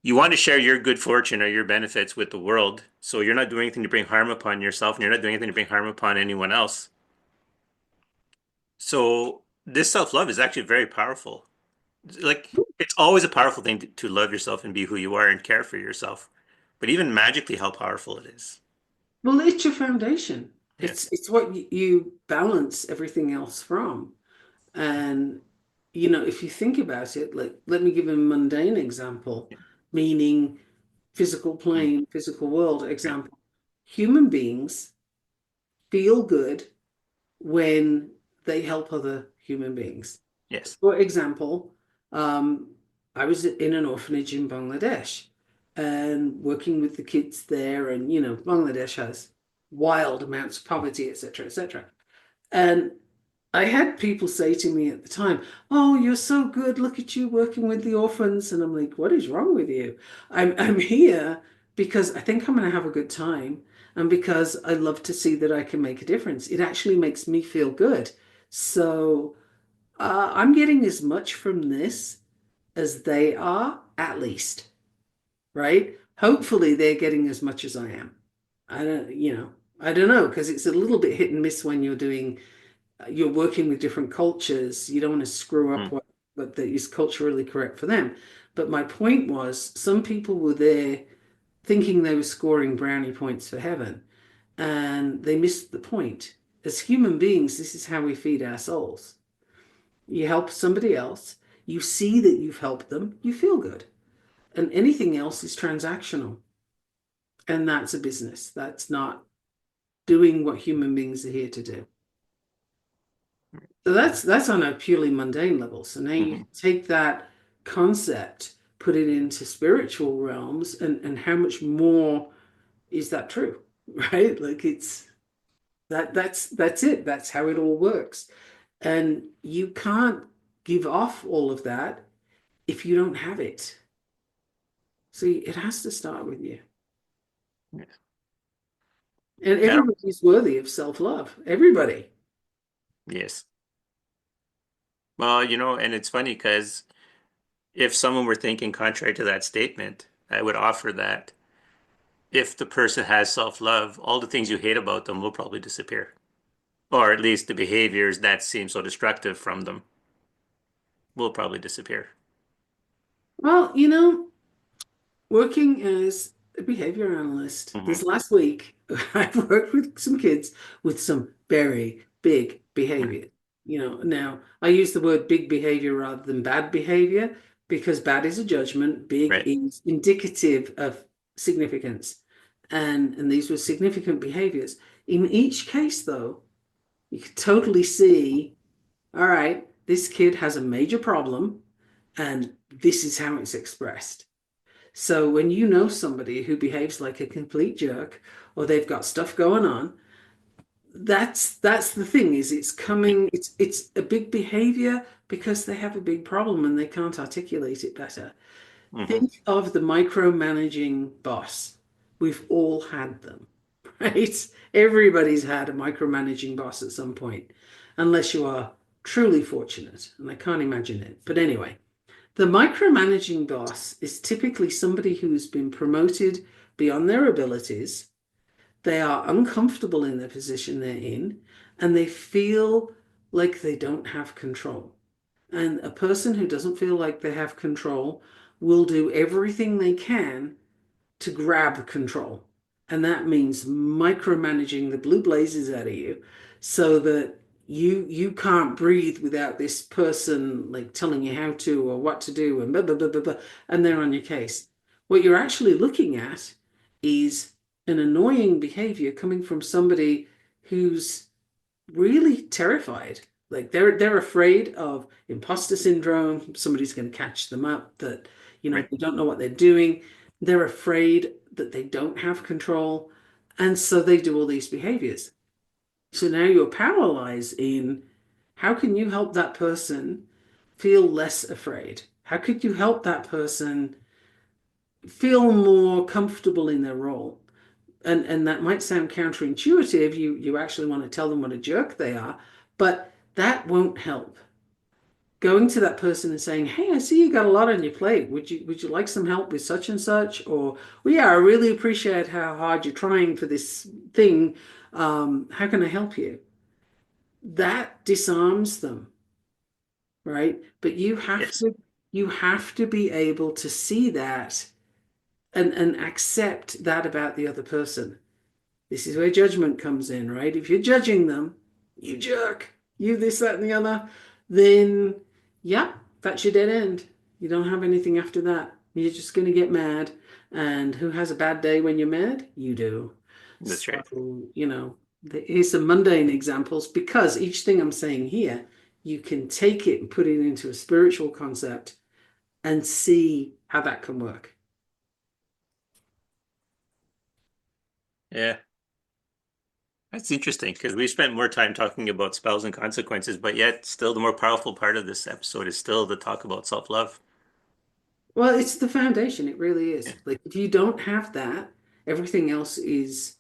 you want to share your good fortune or your benefits with the world. So you're not doing anything to bring harm upon yourself and you're not doing anything to bring harm upon anyone else. So this self-love is actually very powerful. Like it's always a powerful thing to love yourself and be who you are and care for yourself. But even magically how powerful it is. Well, it's your foundation. Yes. It's what you balance everything else from. And if you think about it, like let me give a mundane example, meaning physical Mhm. plane, physical world Right. example. Human beings feel good when they help other human beings. Yes. For example, um, I was in an orphanage in Bangladesh and working with the kids there, and Bangladesh has wild amounts of poverty, etc., etc. And I had people say to me at the time, "Oh, you're so good. Look at you working with the orphans." And I'm like, "What is wrong with you? I'm here because I think I'm going to have a good time and because I love to see that I can make a difference. It actually makes me feel good. So I'm getting as much from this as they are, at least, right? Hopefully, they're getting as much as I am. I don't know because it's a little bit hit and miss when you're working with different cultures. You don't want to screw up Mm. what that is culturally correct for them. But my point was, some people were there thinking they were scoring brownie points for heaven, and they missed the point. As human beings, this is how we feed our souls. You help somebody else, you see that you've helped them, you feel good. And anything else is transactional. And that's a business. That's not doing what human beings are here to do. So that's on a purely mundane level. So now you Hmm. take that concept, put it into spiritual realms, and how much more is that true? Right? Like that's it. That's how it all works. And you can't give off all of that if you don't have it. See, it has to start with you. Yes. And Yeah. everybody's worthy of self-love. Everybody. Yes. Well, and it's funny because if someone were thinking contrary to that statement, I would offer that if the person has self-love, all the things you hate about them will probably disappear. Or at least the behaviors that seem so destructive from them will probably disappear. Well, working as a behavior analyst, Hmm. this last week, I've worked with some kids with some very big behavior. Now I use the word big behavior rather than bad behavior because bad is a judgment, big Right. is indicative of significance. And these were significant behaviors. In each case, though, you could totally see, all right, this kid has a major problem, and this is how it's expressed. So when you know somebody who behaves like a complete jerk or they've got stuff going on, that's the thing is it's a big behavior because they have a big problem and they can't articulate it better. Hmm. Think of the micromanaging boss. We've all had them, right? Everybody's had a micromanaging boss at some point, unless you are truly fortunate, and I can't imagine it. But anyway, the micromanaging boss is typically somebody who's been promoted beyond their abilities. They are uncomfortable in the position they're in, and they feel like they don't have control. And a person who doesn't feel like they have control will do everything they can to grab control. And that means micromanaging the blue blazes out of you so that you can't breathe without this person like telling you how to or what to do and blah blah blah blah blah, and they're on your case. What you're actually looking at is an annoying behavior coming from somebody who's really terrified. Like they're afraid of imposter syndrome. Somebody's going to catch them up, that, Right. they don't know what they're doing. They're afraid that they don't have control. And so they do all these behaviors. So now your power lies in, how can you help that person feel less afraid? How could you help that person feel more comfortable in their role? And that might sound counterintuitive. You actually want to tell them what a jerk they are, but that won't help. Going to that person and saying, "Hey, I see you got a lot on your plate. Would you like some help with such and such?" Or, "Well, yeah, I really appreciate how hard you're trying for this thing. How can I help you?" That disarms them, right? But Yes. you have to be able to see that and accept that about the other person. This is where judgment comes in, right? If you're judging them, you jerk, you this, that, and the other, then yeah, that's your dead end. You don't have anything after that. You're just going to get mad. And who has a bad day when you're mad? You do. That's So, right. here's some mundane examples, because each thing I'm saying here, you can take it and put it into a spiritual concept and see how that can work. Yeah. That's interesting because we spent more time talking about spells and consequences, but yet still the more powerful part of this episode is still to talk about self-love. Well, it's the foundation. It really Yeah. is. Like, if you don't have that, everything else is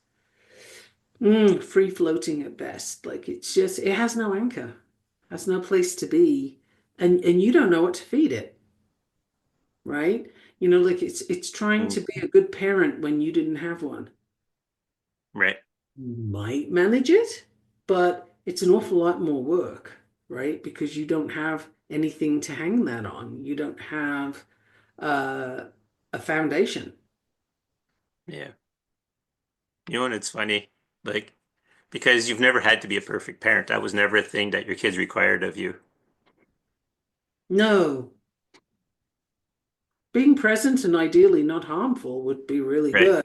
free floating at best. Like, it has no anchor, has no place to be, and you don't know what to feed it, right? Like, it's trying Mm, to be a good parent when you didn't have one. right. You might manage it, but it's an awful lot more work, right? Because you don't have anything to hang that on. You don't have uh, a foundation. Yeah. And it's funny, like, because you've never had to be a perfect parent. That was never a thing that your kids required of you. No, being present and ideally not harmful would be really Right. good,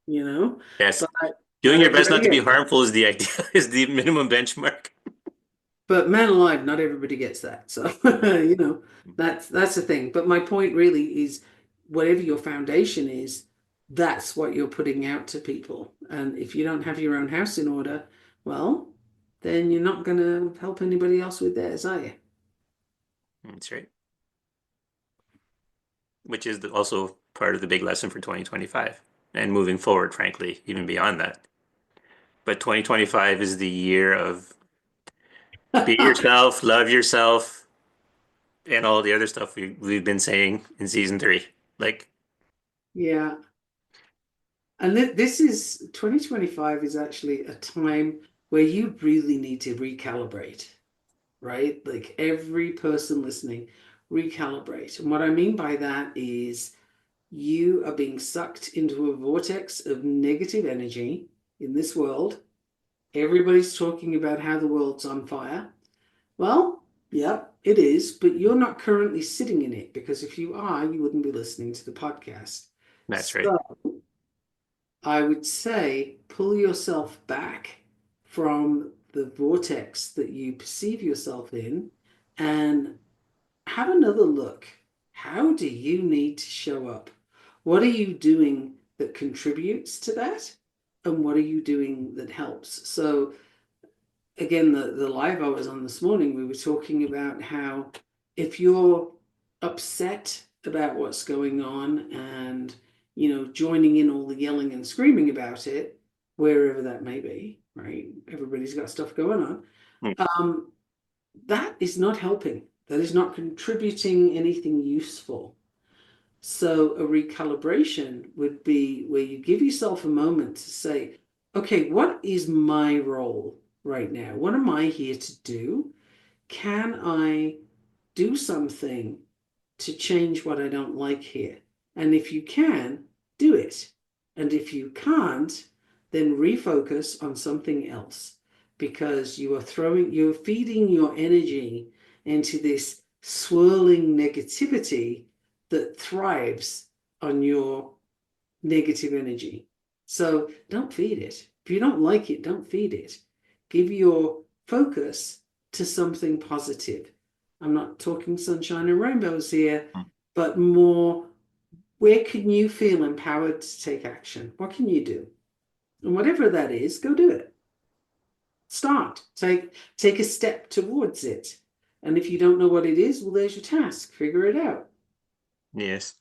you know. Yes. But Doing your but best not to be again, harmful is the idea, is the minimum benchmark. but man alive, not everybody gets that. So that's the thing. But my point really is, whatever your foundation is, that's what you're putting out to people. And if you don't have your own house in order, well, then you're not going to help anybody else with theirs, are you? That's right. Which is also part of the big lesson for 2025 and moving forward, frankly, even beyond that. But 2025 is the year of be yourself, love yourself, and all the other stuff we've been saying in season three. Like, Yeah. And this is 2025 is actually a time where you really need to recalibrate, right? Like, every person listening, recalibrate. And what I mean by that is, you are being sucked into a vortex of negative energy in this world. Everybody's talking about how the world's on fire. Well, yeah, it is, but you're not currently sitting in it, because if you are, you wouldn't be listening to the podcast. that's right. So I would say, pull yourself back from the vortex that you perceive yourself in and have another look. How do you need to show up? What are you doing that contributes to that? And what are you doing that helps? So, again, the live I was on this morning, we were talking about how, if you're upset about what's going on and, joining in all the yelling and screaming about it, wherever that may be, right? Everybody's got stuff going on. Mm, Um, that is not helping. That is not contributing anything useful. So a recalibration would be where you give yourself a moment to say, okay, what is my role right now? What am I here to do? Can I do something to change what I don't like here? And if you can, do it. And if you can't, then refocus on something else, because you're feeding your energy into this swirling negativity that thrives on your negative energy. So don't feed it. If you don't like it, don't feed it. Give your focus to something positive. I'm not talking sunshine and rainbows here, Mm. but more where can you feel empowered to take action? What can you do? And whatever that is, go do it. Start. Take a step towards it. And if you don't know what it is, well, there's your task. Figure it out. Yes.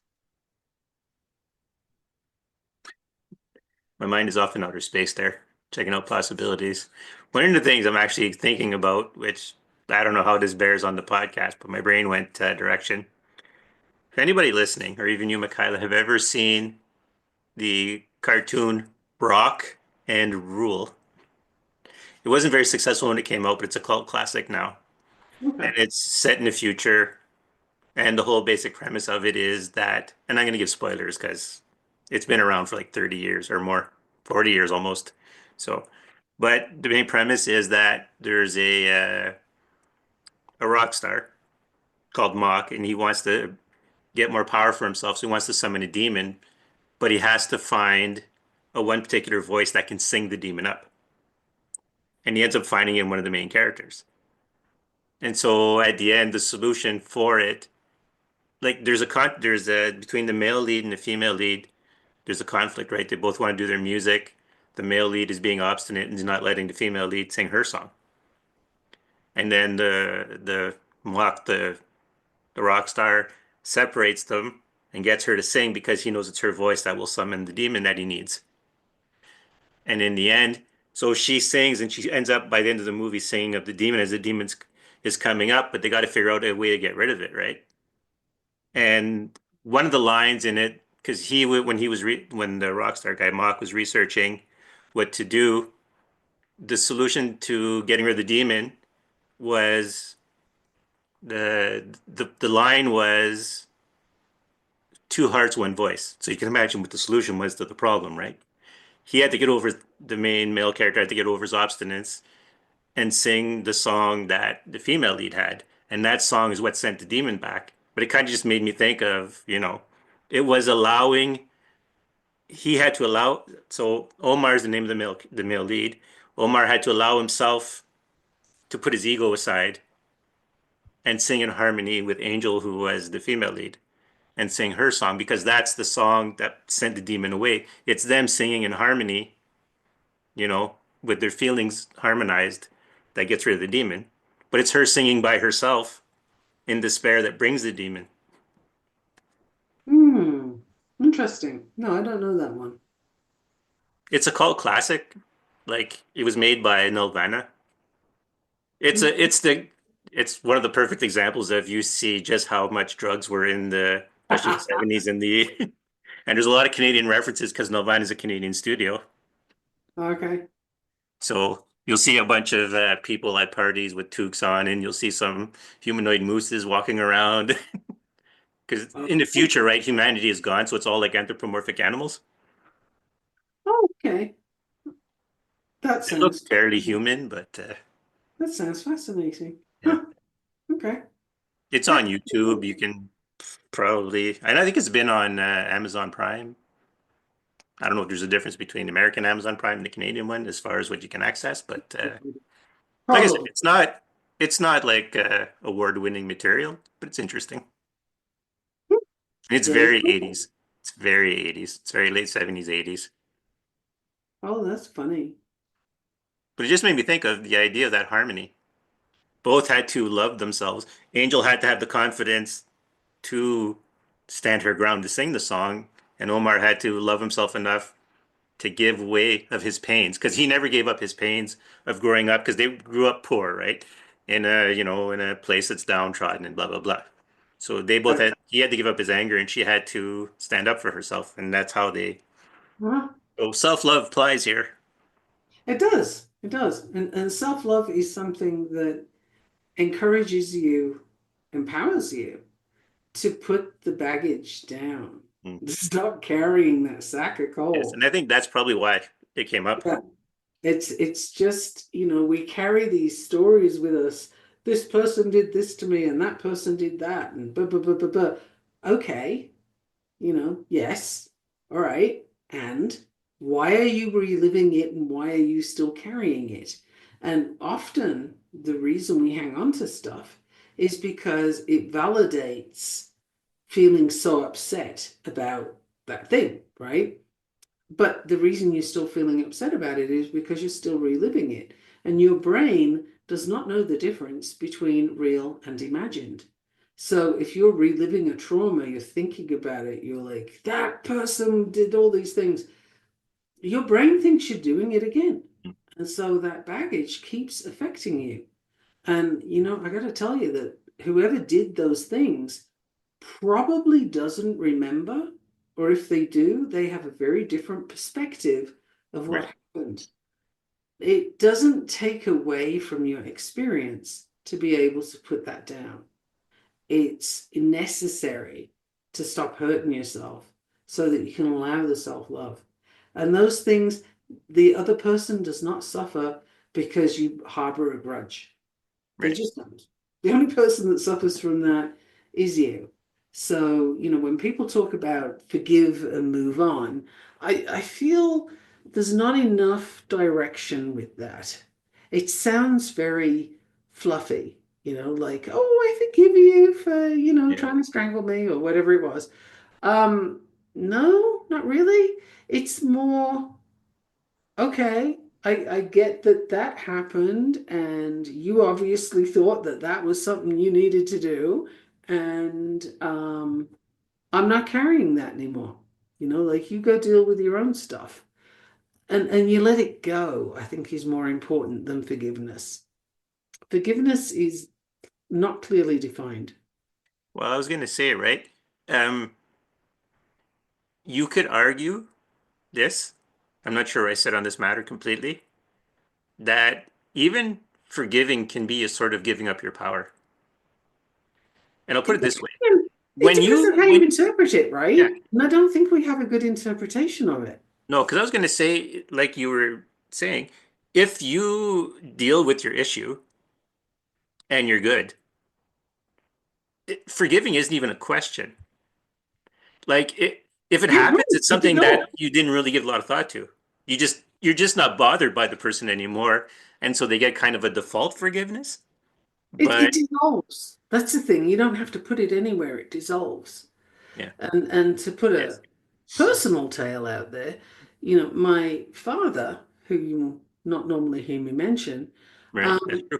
My mind is off in outer space there, checking out possibilities. One of the things I'm actually thinking about, which I don't know how this bears on the podcast, but my brain went that direction. If anybody listening, or even you, Michaela, have ever seen the cartoon Rock and Rule, it wasn't very successful when it came out, but it's a cult classic now. And Okay. it's set in the future. And the whole basic premise of it is that, and I'm going to give spoilers because it's been around for like 30 years or more, 40 years almost. So, but the main premise is that there's a rock star called Mock, and he wants to get more power for himself. So he wants to summon a demon, but he has to find a one particular voice that can sing the demon up. And he ends up finding in one of the main characters. And so at the end, the solution for it, like there's a between the male lead and the female lead, there's a conflict, right? They both want to do their music. The male lead is being obstinate and is not letting the female lead sing her song. And then the rock star separates them and gets her to sing because he knows it's her voice that will summon the demon that he needs. And in the end, so she sings and she ends up by the end of the movie singing of the demon as the demon is coming up, but they got to figure out a way to get rid of it, right? And one of the lines in it, because when the rock star guy Mock was researching what to do, the solution to getting rid of the demon was the line was two hearts, one voice. So you can imagine what the solution was to the problem, right? He had to get over the main male character had to get over his obstinance and sing the song that the female lead had, and that song is what sent the demon back. But it kind of just made me think of, it was allowing he had to allow so Omar is the name of the male lead. Omar had to allow himself to put his ego aside and sing in harmony with Angel, who was the female lead, and sing her song because that's the song that sent the demon away. It's them singing in harmony, you know, with their feelings harmonized that gets rid of the demon. But it's her singing by herself in despair that brings the demon. Hmm. Interesting. No, I don't know that one. It's a cult classic. Like it was made by Nelvana. It's a Mhm. it's the it's one of the perfect examples of you see just how much drugs were in the especially the 70s and the and there's a lot of Canadian references because Nelvana is a Canadian studio. Okay. So you'll see a bunch of people at parties with toques on, and you'll see some humanoid mooses walking around. Because in the Okay. future, right, humanity is gone, so it's all like anthropomorphic animals. Oh, okay. That They look sounds fairly human, but that sounds fascinating. yeah, Huh. Okay. it's Yeah. on YouTube. You can probably, and I think it's been on Amazon Prime. I don't know if there's a difference between the American Amazon Prime and the Canadian one as far as what you can access, but like I said, Probably. it's not like award-winning material, but it's interesting. It's Very very cool. 80s. It's very 80s. It's very late 70s, 80s. Oh, that's funny. But it just made me think of the idea of that harmony. Both had to love themselves. Angel had to have the confidence to stand her ground to sing the song, and Omar had to love himself enough to give way of his pains because he never gave up his pains of growing up because they grew up poor, right? In a place that's downtrodden and blah blah blah. So they both Right. had he had to give up his anger and she had to stand up for herself, and that's how they. Huh? Oh, self-love applies here. It does. It does. And self-love is something that encourages you, empowers you to put the baggage down. Mm. Stop carrying that sack of Yes, coal. and I think that's probably why it came up. Yeah. It's just, we carry these stories with us. This person did this to me and that person did that and blah blah blah blah blah. Okay, yes. All right. And Why are you reliving it and why are you still carrying it? And often the reason we hang on to stuff is because it validates feeling so upset about that thing, right? But the reason you're still feeling upset about it is because you're still reliving it. And your brain does not know the difference between real and imagined. So if you're reliving a trauma, you're thinking about it, you're like, that person did all these things. Your brain thinks you're doing it again. And so that baggage keeps affecting you. And, I got to tell you that whoever did those things probably doesn't remember, or if they do, they have a very different perspective of Right. what happened. It doesn't take away from your experience to be able to put that down. It's necessary to stop hurting yourself so that you can allow the self-love. And those things, the other person does not suffer because you harbor a grudge. They Right. just don't. The only person that suffers from that is you. So, when people talk about forgive and move on, I feel there's not enough direction with that. It sounds very fluffy, like, oh, I forgive you for, Yeah. trying to strangle me or whatever it was. No, not really. It's more, okay, I get that that happened, and you obviously thought that that was something you needed to do, and I'm not carrying that anymore. Like you go deal with your own stuff, and you let it go, I think is more important than forgiveness. Forgiveness is not clearly defined. Well, I was going to say, right? Um, you could argue this. I'm not sure I said on this matter completely, that even forgiving can be a sort of giving up your power. And I'll put it It, this way. it When depends you, on how you when, interpret it, yeah, right? And I don't think we have a good interpretation of it. no, because I was going to say, like you were saying, if you deal with your issue and you're good, forgiving isn't even a question. Like if it Yeah, happens, right. it's You did something that not. you didn't really give a lot of thought to. You're just not bothered by the person anymore, and so they get kind of a default forgiveness. It But dissolves. That's the thing. You don't have to put it anywhere. It dissolves. yeah, And to put yes, a personal tale out there, my father, who you not normally hear me mention, right, um, that's true.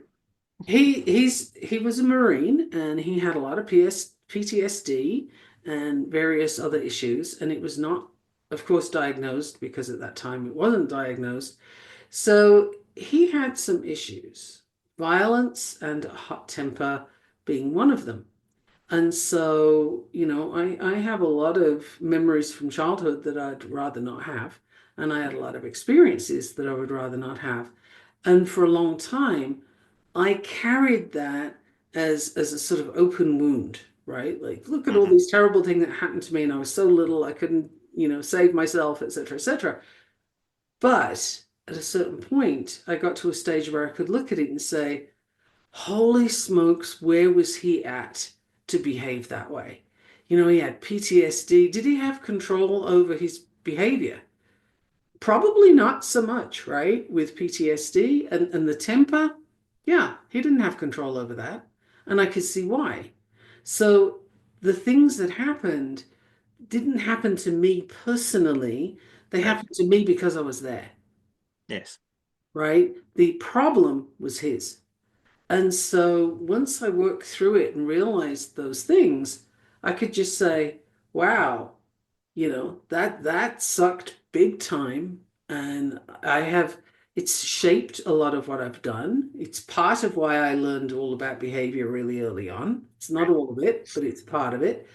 he was a Marine and he had a lot of PTSD and various other issues, and it was not, of course, diagnosed because at that time it wasn't diagnosed. So he had some issues, violence and a hot temper being one of them. And so, I have a lot of memories from childhood that I'd rather not have. And I had a lot of experiences that I would rather not have. And for a long time, I carried that as a sort of open wound, right? Like, look at all Hmm. these terrible things that happened to me, and I was so little, I couldn't, save myself, etc., etc. But at a certain point, I got to a stage where I could look at it and say, holy smokes, where was he at to behave that way? He had PTSD. Did he have control over his behavior? Probably not so much, right? With PTSD and the temper, yeah, he didn't have control over that. And I could see why. So the things that happened didn't happen to me personally. They Right, happened to me because I was there, yes, right? The problem was his. And so once I worked through it and realized those things, I could just say, wow, that sucked big time. And it's shaped a lot of what I've done. It's part of why I learned all about behavior really early on. It's not right, all of it, but it's part of it.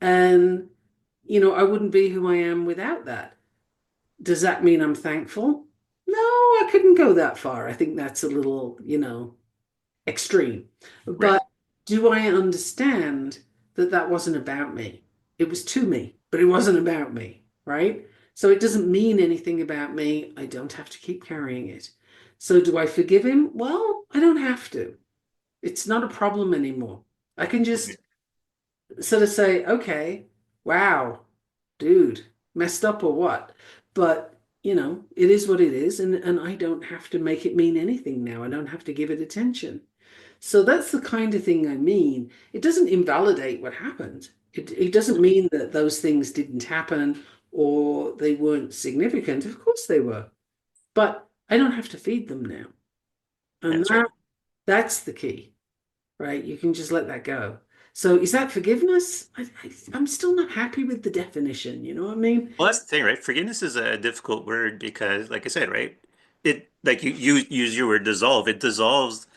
And, I wouldn't be who I am without that. Does that mean I'm thankful? No, I couldn't go that far. I think that's a little, extreme. right, But do I understand that that wasn't about me? It was to me, but it wasn't about me, right? So it doesn't mean anything about me. I don't have to keep carrying it. So do I forgive him? Well, I don't have to. It's not a problem anymore. I can just right. sort of say, okay, wow, dude, messed up or what? But it is what it is, and I don't have to make it mean anything now. I don't have to give it attention. So that's the kind of thing I mean. It doesn't invalidate what happened. It doesn't mean that those things didn't happen or they weren't significant. Of course they were. But I don't have to feed them now. And That's right. that's the key, right? You can just let that go. So is that forgiveness? I'm still not happy with the definition. You know what I mean? Well, that's the thing, right? Forgiveness is a difficult word because, like I said, right? It like you use your word dissolve. It dissolves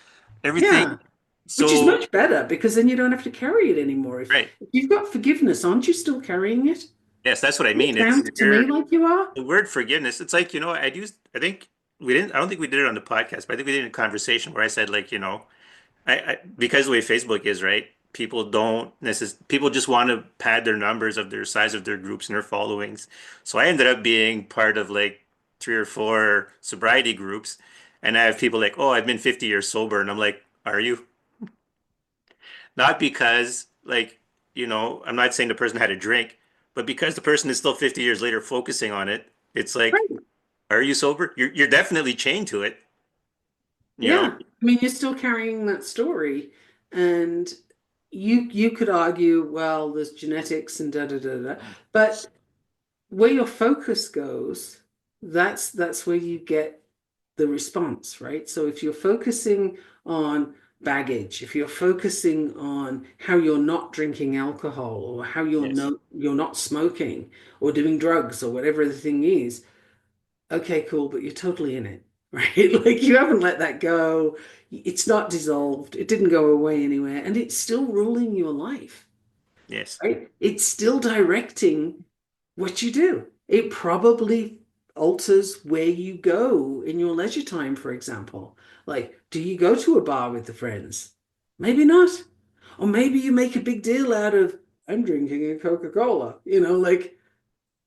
everything. Yeah. Which is So, much better because then you don't have to carry it anymore. right. If you've got forgiveness, aren't you still carrying it? Yes, that's what I It mean. It's sounds to where me like you are. the word forgiveness, it's like, I think we didn't, I don't think we did it on the podcast, but I think we did it in a conversation where I said, like, because the way Facebook is, right? People just want to pad their numbers of their size of their groups and their followings. So I ended up being part of like three or four sobriety groups. And I have people like, oh, I've been 50 years sober. And I'm like, are you? Not because, like, I'm not saying the person had a drink, but because the person is still 50 years later focusing on it, it's like, Right. are you sober? You're definitely chained to it, you know? Yeah. I mean, you're still carrying that story. And you could argue, well, there's genetics and da da da da. But where your focus goes, that's where you get the response, right? So if you're focusing on baggage, if you're focusing on how you're not drinking alcohol or how Yes. you're not smoking or doing drugs or whatever the thing is, okay, cool, but you're totally in it, right? Like you haven't let that go. It's not dissolved. It didn't go away anywhere, and it's still ruling your life, Yes. right? It's still directing what you do. It probably alters where you go in your leisure time, for example. Like, do you go to a bar with the friends? Maybe not. Or maybe you make a big deal out of, I'm drinking a Coca-Cola, like,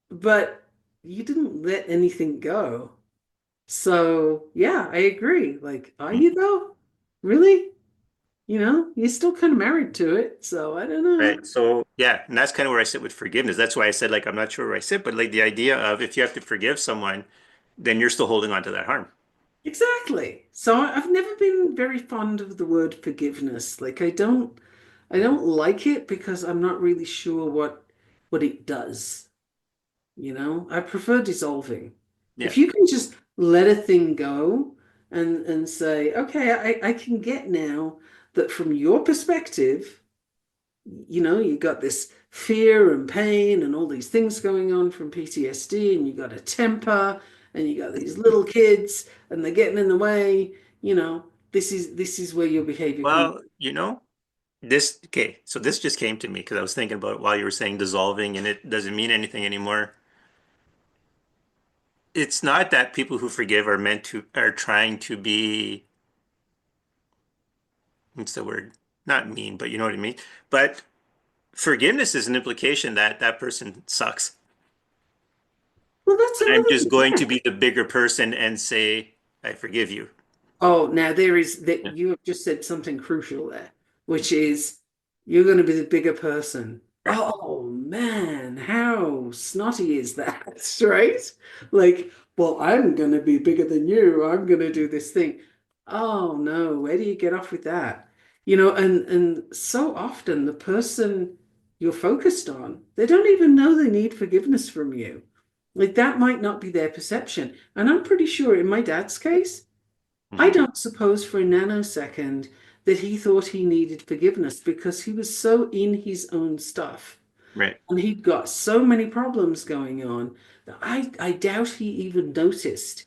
but you didn't let anything go. So, yeah, I agree. Like, are Mm. you though? Really? You're still kind of married to it. So, I don't know. Right. So, yeah, and that's kind of where I sit with forgiveness. That's why I said, like, I'm not sure where I sit, but like the idea of if you have to forgive someone, then you're still holding on to that harm. Exactly. So I've never been very fond of the word forgiveness. Like I don't like it because I'm not really sure what it does, I prefer dissolving. Yeah. If you can just let a thing go and say, okay, I can get now that from your perspective, you got this fear and pain and all these things going on from PTSD, and you got a temper, and you got these little kids, and they're getting in the way. This is where your behavior comes. Well, okay, so this just came to me because I was thinking about it while you were saying dissolving and it doesn't mean anything anymore. It's not that people who forgive are trying to be, what's the word? Not mean, but you know what I mean. But forgiveness is an implication that that person sucks. Well, that's I'm another just thing. going Yeah. to be the bigger person and say, I forgive you. Oh, now there is that Yeah. you have just said something crucial there, which is you're going to be the bigger person. Right. Oh man, how snotty is that, right? Like, well, I'm going to be bigger than you. I'm going to do this thing. Oh no, where do you get off with that? And so often the person you're focused on, they don't even know they need forgiveness from you. Like that might not be their perception. And I'm pretty sure in my dad's case, I Mhm. don't suppose for a nanosecond that he thought he needed forgiveness because he was so in his own stuff Right. and he'd got so many problems going on that I doubt he even noticed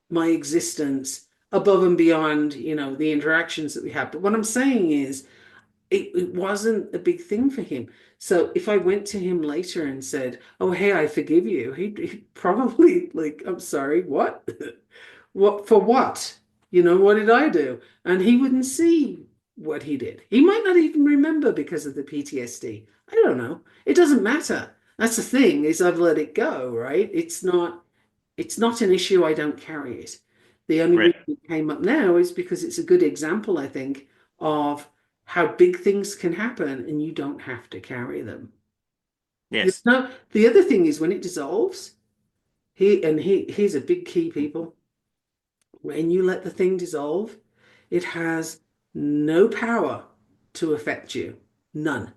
my existence above and beyond, the interactions that we had. But what I'm saying is, it wasn't a big thing for him. So if I went to him later and said, "Oh, hey, I forgive you," he'd probably like, "I'm sorry, what? What for what? What did I do?" And he wouldn't see what he did. He might not even remember because of the PTSD. I don't know. It doesn't matter. That's the thing is I've let it go, right? It's not an issue. I don't carry it. The only Right. reason it came up now is because it's a good example, I think, of how big things can happen and you don't have to carry them. Yes. The other thing is when it dissolves, He's a big key, people. When you let the thing dissolve, it has no power to affect you. None.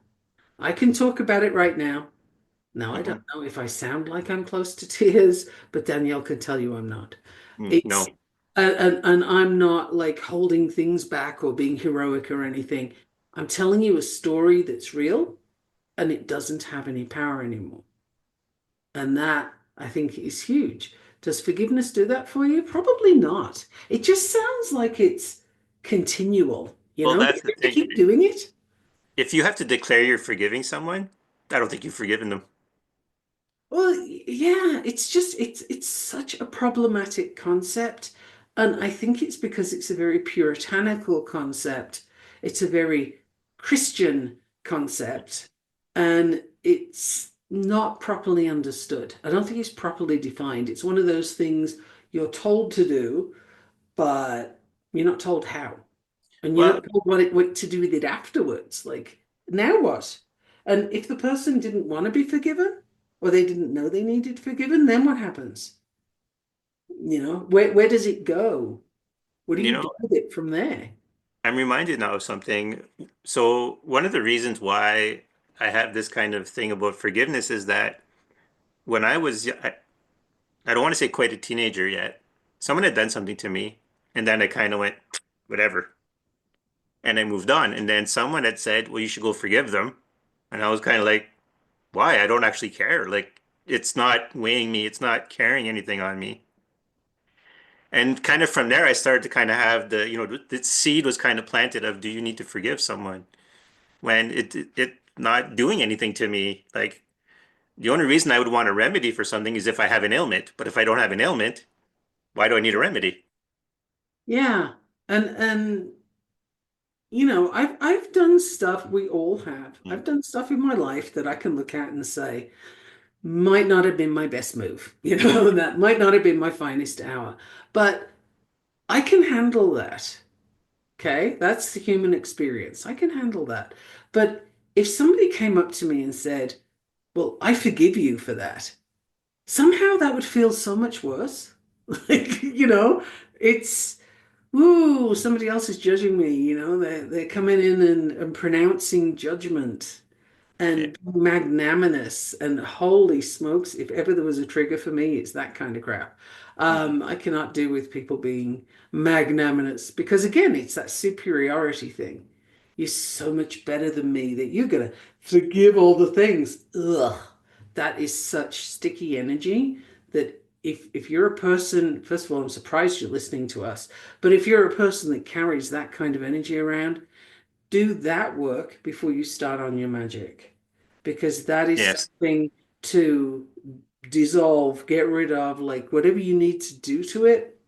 I can talk about it right now. Now, I Hmm. don't know if I sound like I'm close to tears, but Danielle can tell you I'm not. It's No. and I'm not like holding things back or being heroic or anything. I'm telling you a story that's real and it doesn't have any power anymore. And that I think is huge. Does forgiveness do that for you? Probably not. It just sounds like it's continual, you Well, know? that's You the have to thing. keep doing it. If you have to declare you're forgiving someone, I don't think you've forgiven them. Well, yeah, it's such a problematic concept. And I think it's because it's a very puritanical concept. It's a very Christian concept. And it's not properly understood. I don't think it's properly defined. It's one of those things you're told to do, but you're not told how. And you're Well, not told what to do with it afterwards. Like, now what? And if the person didn't want to be forgiven, or they didn't know they needed forgiven, then what happens? You know, where does it go? What do you you do know, with it from there? I'm reminded now of something. So, one of the reasons why I have this kind of thing about forgiveness is that when I don't want to say quite a teenager yet, someone had done something to me, and then I kind of went, whatever, and I moved on. And then someone had said, well, you should go forgive them. And I was kind of like, why? I don't actually care. Like, it's not weighing me, it's not carrying anything on me. And kind of from there, I started to kind of have the seed was kind of planted of, do you need to forgive someone when it not doing anything to me? Like the only reason I would want a remedy for something is if I have an ailment. But if I don't have an ailment, why do I need a remedy? Yeah. And I've done stuff, we all have. Mm. I've done stuff in my life that I can look at and say, might not have been my best move. That might not have been my finest hour. But I can handle that. Okay, that's the human experience. I can handle that. But if somebody came up to me and said, well, I forgive you for that, somehow that would feel so much worse. Like, it's, ooh, somebody else is judging me, they're coming in and pronouncing judgment Yeah. and magnanimous and holy smokes, if ever there was a trigger for me, it's that kind of crap. Mhm. I cannot do with people being magnanimous because again, it's that superiority thing. You're so much better than me that you're gonna forgive all the things. Ugh, that is such sticky energy that if you're a person, first of all, I'm surprised you're listening to us, but if you're a person that carries that kind of energy around, do that work before you start on your magic because that is Yes. something to dissolve, get rid of, like whatever you need to do to it,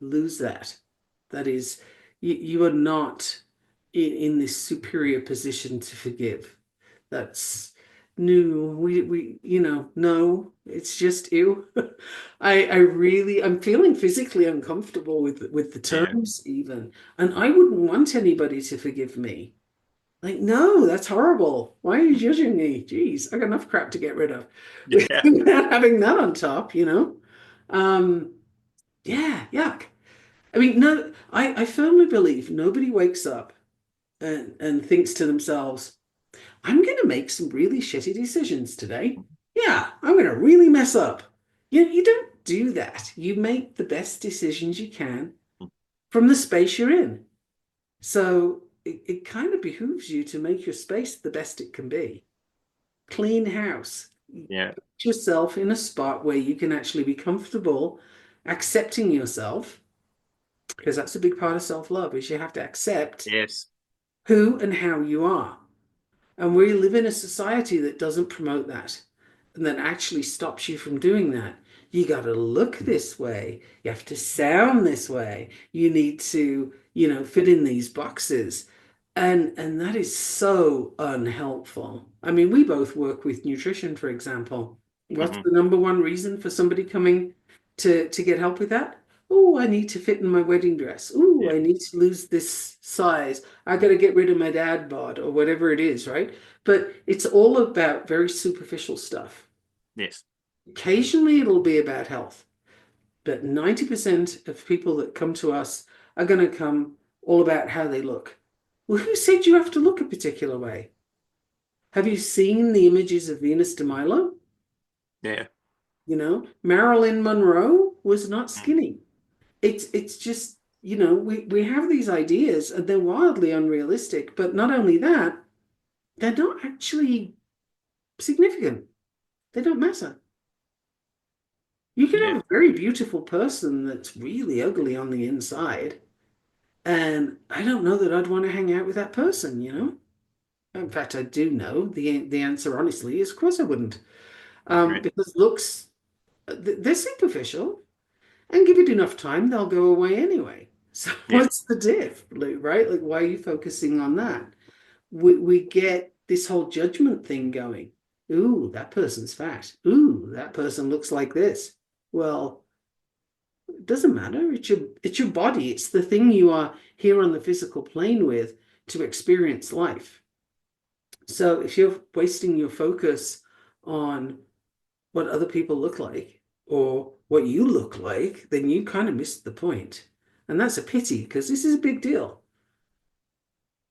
lose that. That is, you are not in this superior position to forgive. That's new. No, it's just ew. I'm feeling physically uncomfortable with the Yeah. terms even, and I wouldn't want anybody to forgive me. Like, no, that's horrible. Why are you judging me? Jeez, I got enough crap to get rid of Yeah. without having that on top. Um, yeah, yuck. I mean, no, I firmly believe nobody wakes up and thinks to themselves, I'm going to make some really shitty decisions today. Yeah, I'm going to really mess up. You don't do that. You make the best decisions you can from the space you're in. So it kind of behooves you to make your space the best it can be. Clean house. Yeah. Put yourself in a spot where you can actually be comfortable accepting yourself, because that's a big part of self-love, is you have to accept Yes. who and how you are. And we live in a society that doesn't promote that and that actually stops you from doing that. You got to look this way. You have to sound this way. You need to, fit in these boxes. And that is so unhelpful. I mean, we both work with nutrition, for example. What's Hmm. the number one reason for somebody coming to get help with that? Oh, I need to fit in my wedding dress. Oh, Yeah. I need to lose this size. I got to get rid of my dad bod or whatever it is, right? But it's all about very superficial stuff. Yes. Occasionally it'll be about health, but 90% of people that come to us are going to come all about how they look. Well, who said you have to look a particular way? Have you seen the images of Venus de Milo? Yeah. Marilyn Monroe was not Mm. skinny. It's just, we have these ideas and they're wildly unrealistic, but not only that, they're not actually significant. They don't matter. You can Yeah. have a very beautiful person that's really ugly on the inside, and I don't know that I'd want to hang out with that person. In fact, I do know the answer honestly is of course I wouldn't. Right. Because looks they're superficial, and give it enough time, they'll go away anyway. So Yeah. what's the diff, right? Like, why are you focusing on that? We get this whole judgment thing going. Ooh, that person's fat. Ooh, that person looks like this. Well, it doesn't matter. It's your body. It's the thing you are here on the physical plane with to experience life. So if you're wasting your focus on what other people look like or what you look like, then you kind of missed the point. And that's a pity because this is a big deal.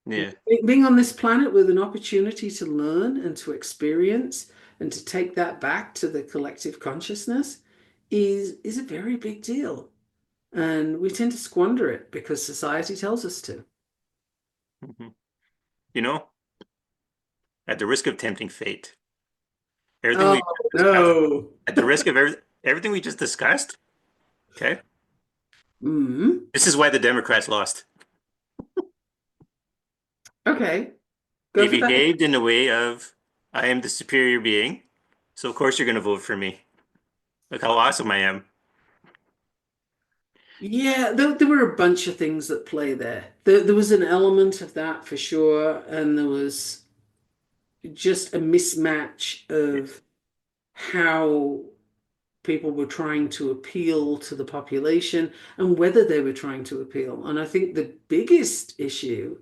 Yeah. Being on this planet with an opportunity to learn and to experience and to take that back to the collective consciousness is a very big deal. And we tend to squander it because society tells us to. Hmm. You know, at the risk of tempting fate, everything Oh, we just discussed, no. at the risk of everything we just discussed, okay, Mm. this is why the Democrats lost. Okay, go They for that. behaved in a way of, I am the superior being, so of course you're going to vote for me. Look how awesome I am. Yeah, there were a bunch of things that play there. There was an element of that for sure, and there was just a mismatch of how people were trying to appeal to the population and whether they were trying to appeal. And I think the biggest issue,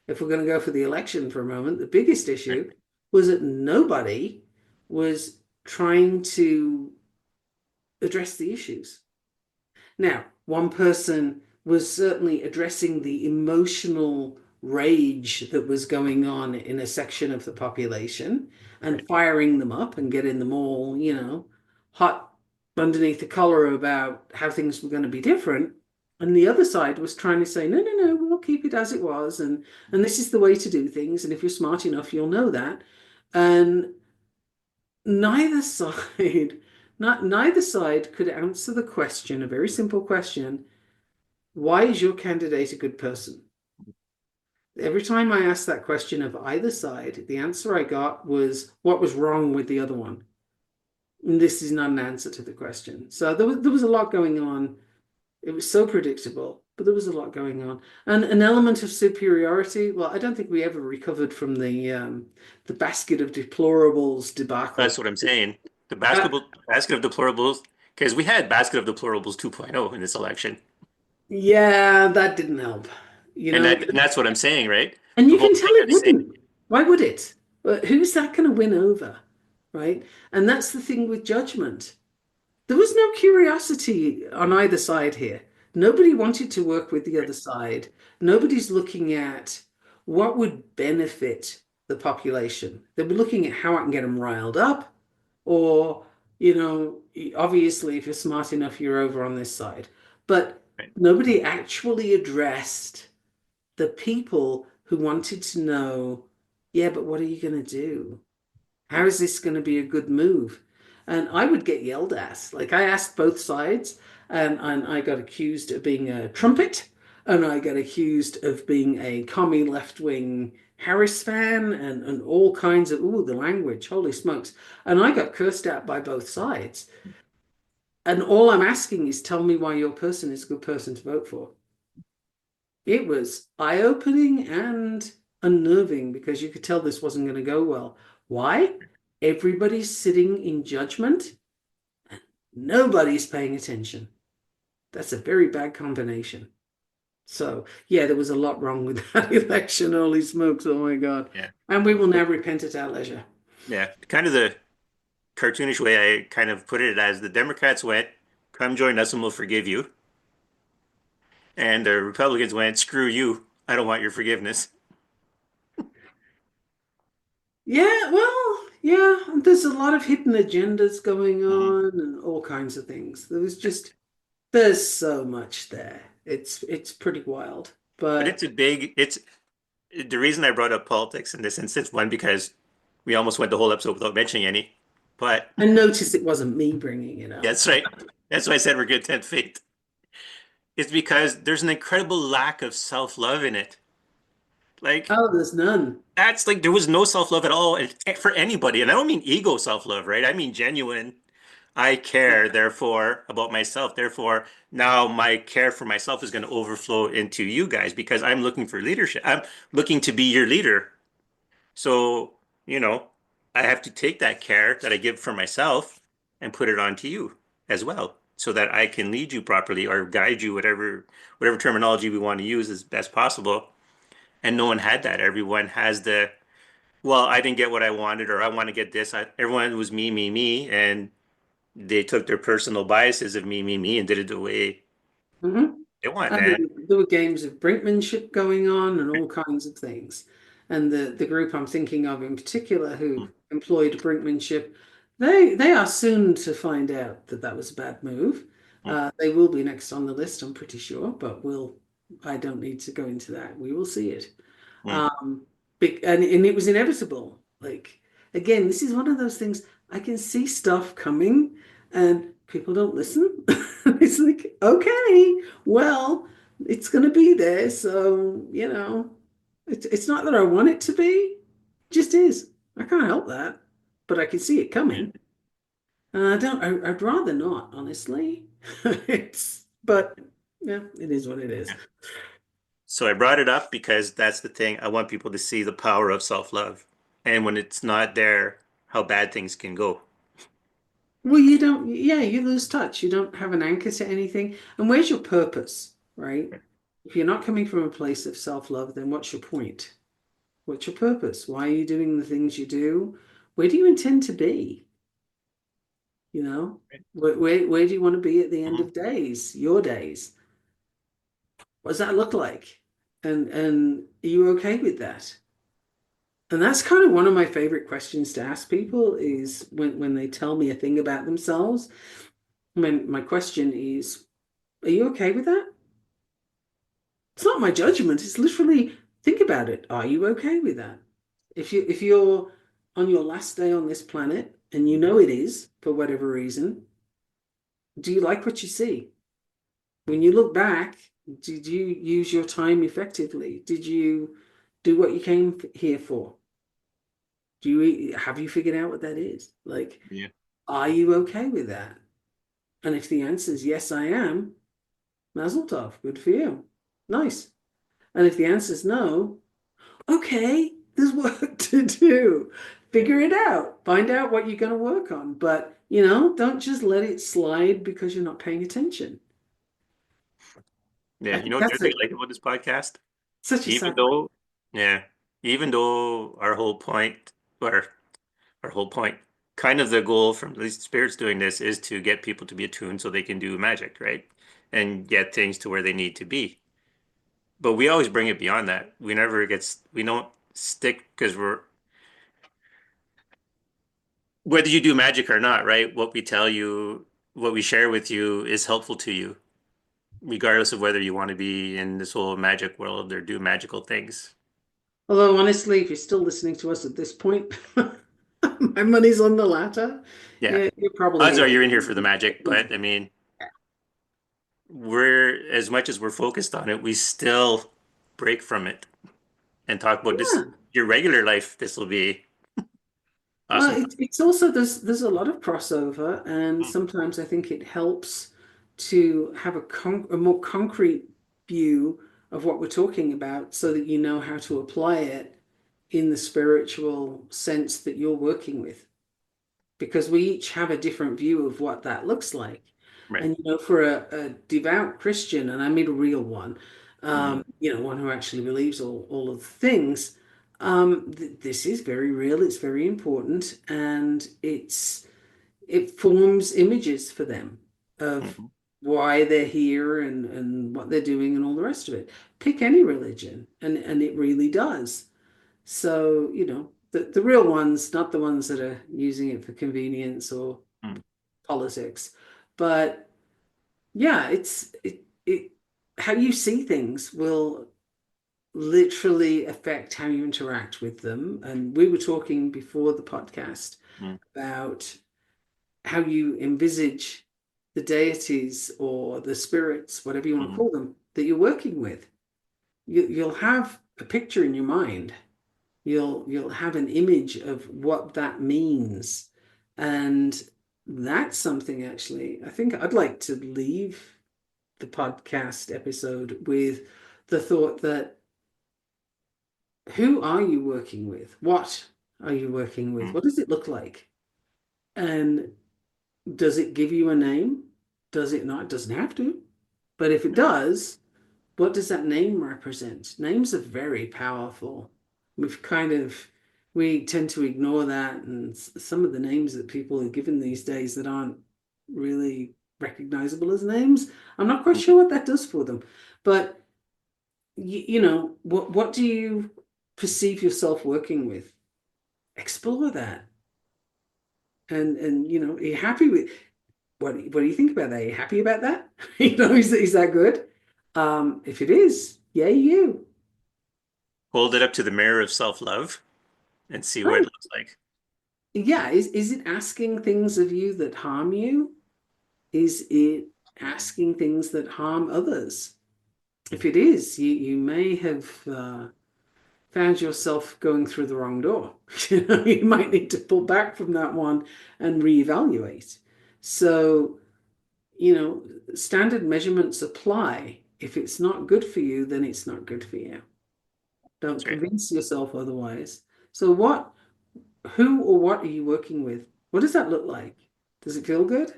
if we're going to go for the election for a moment, the biggest issue was that nobody was trying to address the issues. Now, one person was certainly addressing the emotional rage that was going on in a section of the population and Right. firing them up and getting them all, hot underneath the collar about how things were going to be different. And the other side was trying to say, no, no, no, we'll keep it as it was, and this is the way to do things. And if you're smart enough, you'll know that. And neither side, not neither side could answer the question, a very simple question: why is your candidate a good person? Every time I asked that question of either side, the answer I got was what was wrong with the other one. And this is not an answer to the question. So there was a lot going on. It was so predictable, but there was a lot going on. And an element of superiority. Well, I don't think we ever recovered from the basket of deplorables That's debacle. what I'm saying. The Uh, basketball basket of deplorables, because we had basket of deplorables 2.0 in this election, yeah, that didn't help. You and know, that's what I'm saying, right? And The you whole can tell thing it of saying, wouldn't. Why would it? But who's that going to win over? Right? And that's the thing with judgment. There was no curiosity on either side here. Nobody wanted to work with the other side. Nobody's looking at what would benefit the population. They were looking at how I can get them riled up, or, obviously, if you're smart enough, you're over on this side. But right, nobody actually addressed the people who wanted to know, yeah, but what are you going to do? How is this going to be a good move? And I would get yelled at. Like, I asked both sides, and I got accused of being a trumpet, and I got accused of being a commie left wing Harris fan, and all kinds of, ooh, the language, holy smokes. And I got cursed out by both sides. And all I'm asking is tell me why your person is a good person to vote for. It was eye-opening and unnerving because you could tell this wasn't going to go well. Why? Everybody's sitting in judgment. Nobody's paying attention. That's a very bad combination. So, yeah, there was a lot wrong with that election. Holy smokes. Oh my God. yeah, And we will now repent at our leisure. yeah. Kind of the cartoonish way, I kind of put it as the Democrats went, "Come join us and we'll forgive you," and the Republicans went, "Screw you, I don't want your forgiveness." Yeah, well, yeah, there's a lot of hidden agendas going Mhm. on and all kinds of things. There's so much there. It's pretty wild. But But it's the reason I brought up politics in this instance, one, because we almost went the whole episode without mentioning any. But I noticed it wasn't me bringing it up. that's right. That's why I said we're good 10 feet. It's because there's an incredible lack of self-love in it. Like, Oh, there's none. that's like there was no self-love at all for anybody. And I don't mean ego self-love, right? I mean genuine, I care, therefore, about myself. Therefore, now my care for myself is going to overflow into you guys because I'm looking for leadership. I'm looking to be your leader. So, you know, I have to take that care that I give for myself and put it onto you as well, so that I can lead you properly or guide you, whatever terminology we want to use is best possible. And no one had that. Everyone has well, I didn't get what I wanted, or I want to get this. Everyone was me, and they took their personal biases of me, and did it the way Hmm. they want. And And there were games of brinkmanship going on and all kinds of things. And the group I'm thinking of in particular who employed brinkmanship, they are soon to find out that that was a bad move. They will be next on the list, I'm pretty sure, but I don't need to go into that. We will see it. Um, and it was inevitable. Like, again, this is one of those things I can see stuff coming and people don't listen. It's like, okay, well, it's going to be there. So, it's not that I want it to be, it just is. I can't help that, but I can see it yeah. coming. And I'd rather not, honestly. But yeah, it is what it is. So I brought it up because that's the thing. I want people to see the power of self-love. And when it's not there, how bad things can go. Well, you don't, yeah, you lose touch. You don't have an anchor to anything. And where's your purpose, right? If you're not coming from a place of self-love, then what's your point? What's your purpose? Why are you doing the things you do? Where do you intend to be? You know, where do you want to be at the end Mhm. of days, your days? What does that look like? And are you okay with that? And that's kind of one of my favorite questions to ask people is when they tell me a thing about themselves. My question is, are you okay with that? It's not my judgment. It's literally think about it. Are you okay with that? If you're on your last day on this planet and you know it is for whatever reason, do you like what you see? When you look back, did you use your time effectively? Did you do what you came here for? Have you figured out what that is? Like, Yeah. are you okay with that? And if the answer is yes, I am, Mazel tov, good for you. Nice. And if the answer is no, okay, there's work to do. Figure it out. Find out what you're going to work on. But, don't just let it slide because you're not paying attention. Yeah. I You think know what the that's other thing I like about this podcast? such a Even sad. though, yeah, even though or our whole point, kind of the goal from at least spirits doing this is to get people to be attuned so they can do magic, right? And get things to where they need to be. But we always bring it beyond that. We don't stick because whether you do magic or not, right? What we tell you, what we share with you is helpful to you, regardless of whether you want to be in this whole magic world or do magical things. Although, honestly, if you're still listening to us at this point, my money's on the latter. Yeah. You're probably Odds here are for you're in here for the something. magic, but I mean, we're as much as we're focused on it, we still break from it and talk about this Yeah. your regular life. This will be awesome. Well, it's also there's a lot of crossover, and Mm, sometimes I think it helps to have a more concrete view of what we're talking about, so that you know how to apply it in the spiritual sense that you're working with, because we each have a different view of what that looks like. right. And for a devout Christian, and I mean a real one, Mm, one who actually believes all of the things, this is very real, it's very important, and it's it forms images for them of Mhm. why they're here and what they're doing and all the rest of it. Pick any religion, and it really does. So, the real ones, not the ones that are using it for convenience or Mm. politics, but yeah, it how you see things will literally affect how you interact with them. And we were talking before the podcast Mm. about how you envisage the deities or the spirits, whatever you want to Mhm. call them, that you're working with. You'll have a picture in your mind. You'll have an image of what that means. And that's something actually I think I'd like to leave the podcast episode with the thought that who are you working with? What are you working with? Mm. What does it look like? And does it give you a name? Does it not? It doesn't have to. But if it does, what does that name represent? Names are very powerful. We've kind of, we tend to ignore that. And some of the names that people are given these days that aren't really recognizable as names, I'm not quite Mhm. sure what that does for them. But, what do you perceive yourself working with? Explore that. And are you happy with what do you think about that? Are you happy about that? Is that good? If it is, yay you. Hold it up to the mirror of self-love and see what it Right. looks like. Yeah, is it asking things of you that harm you? Is it asking things that harm others? If it is, you may have found yourself going through the wrong door. You might need to pull back from that one and reevaluate. So, standard measurements apply. If it's not good for you, then it's not good for you. Don't That's right. convince yourself otherwise. So who or what are you working with? What does that look like? Does it feel good?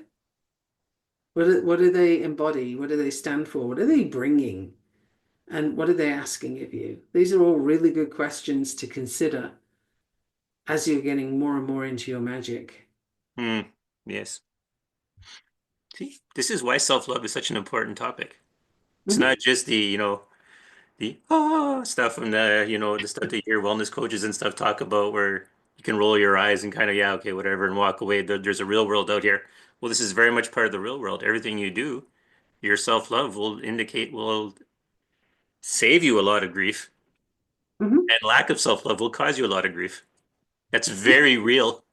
What do they embody? What do they stand for? What are they bringing? And what are they asking of you? These are all really good questions to consider as you're getting more and more into your magic. Mm. Yes. See, this is why self-love is such an important topic. It's Mhm. not just the stuff and the stuff that you hear wellness coaches and stuff talk about where you can roll your eyes and kind of, yeah, okay, whatever, and walk away. There's a real world out here. Well, this is very much part of the real world. Everything you do, your self-love will save you a lot of grief, Mhm. and lack of self-love will cause you a lot of grief. That's very real.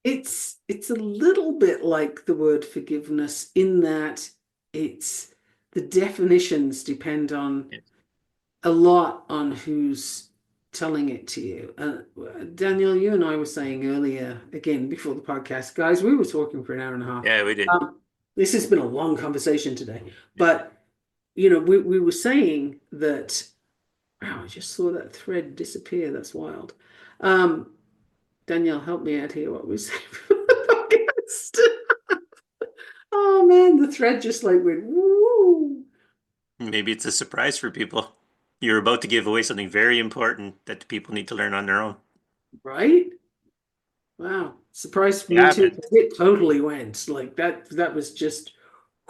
It's a little bit like the word forgiveness in that it's the definitions depend on Yes. a lot on who's telling it to you. Daniel, you and I were saying earlier, again, before the podcast, guys, we were talking for an hour and a half. Yeah, we did. This has been a long conversation today, Yeah. but we were saying that, wow, I just saw that thread disappear. That's wild. Um, Danielle, help me out here. What we saying for the podcast? Oh man, the thread just like went woo, Maybe it's a surprise for people. You're about to give away something very important that the people need to learn on their own. right? Wow. Surprise for It me too. happened. It totally went. Like that was just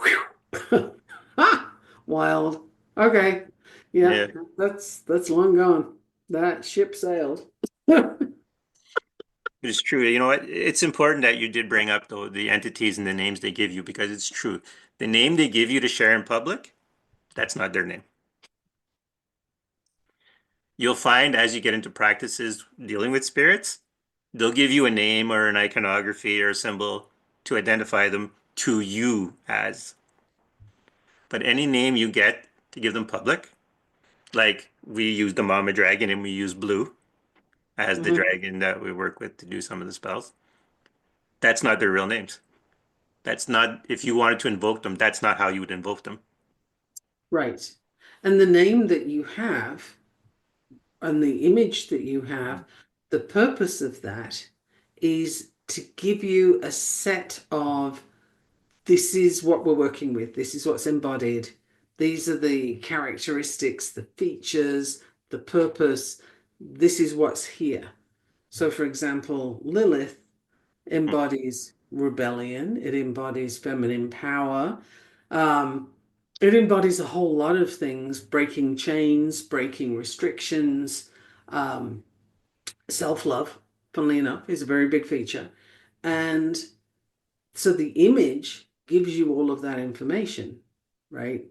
whew. Ah, wild. Okay. Yeah, Yeah. that's long gone. That ship sailed. It's true. You know what? It's important that you did bring up though the entities and the names they give you because it's true. The name they give you to share in public, that's not their name. You'll find as you get into practices dealing with spirits, they'll give you a name or an iconography or a symbol to identify them to you as. But any name you get to give them public, like we use the Mama Dragon and we use Blue as the Mhm. dragon that we work with to do some of the spells, that's not their real names. That's not, if you wanted to invoke them, that's not how you would invoke them. Right. And the name that you have and the image that you have, the purpose of that is to give you a set of this is what we're working with, this is what's embodied, these are the characteristics, the features, the purpose, this is what's here. So, for example, Lilith embodies rebellion. It embodies feminine power. Um, it embodies a whole lot of things, breaking chains, breaking restrictions, um, self-love, funnily enough, is a very big feature. And so the image gives you all of that information, right?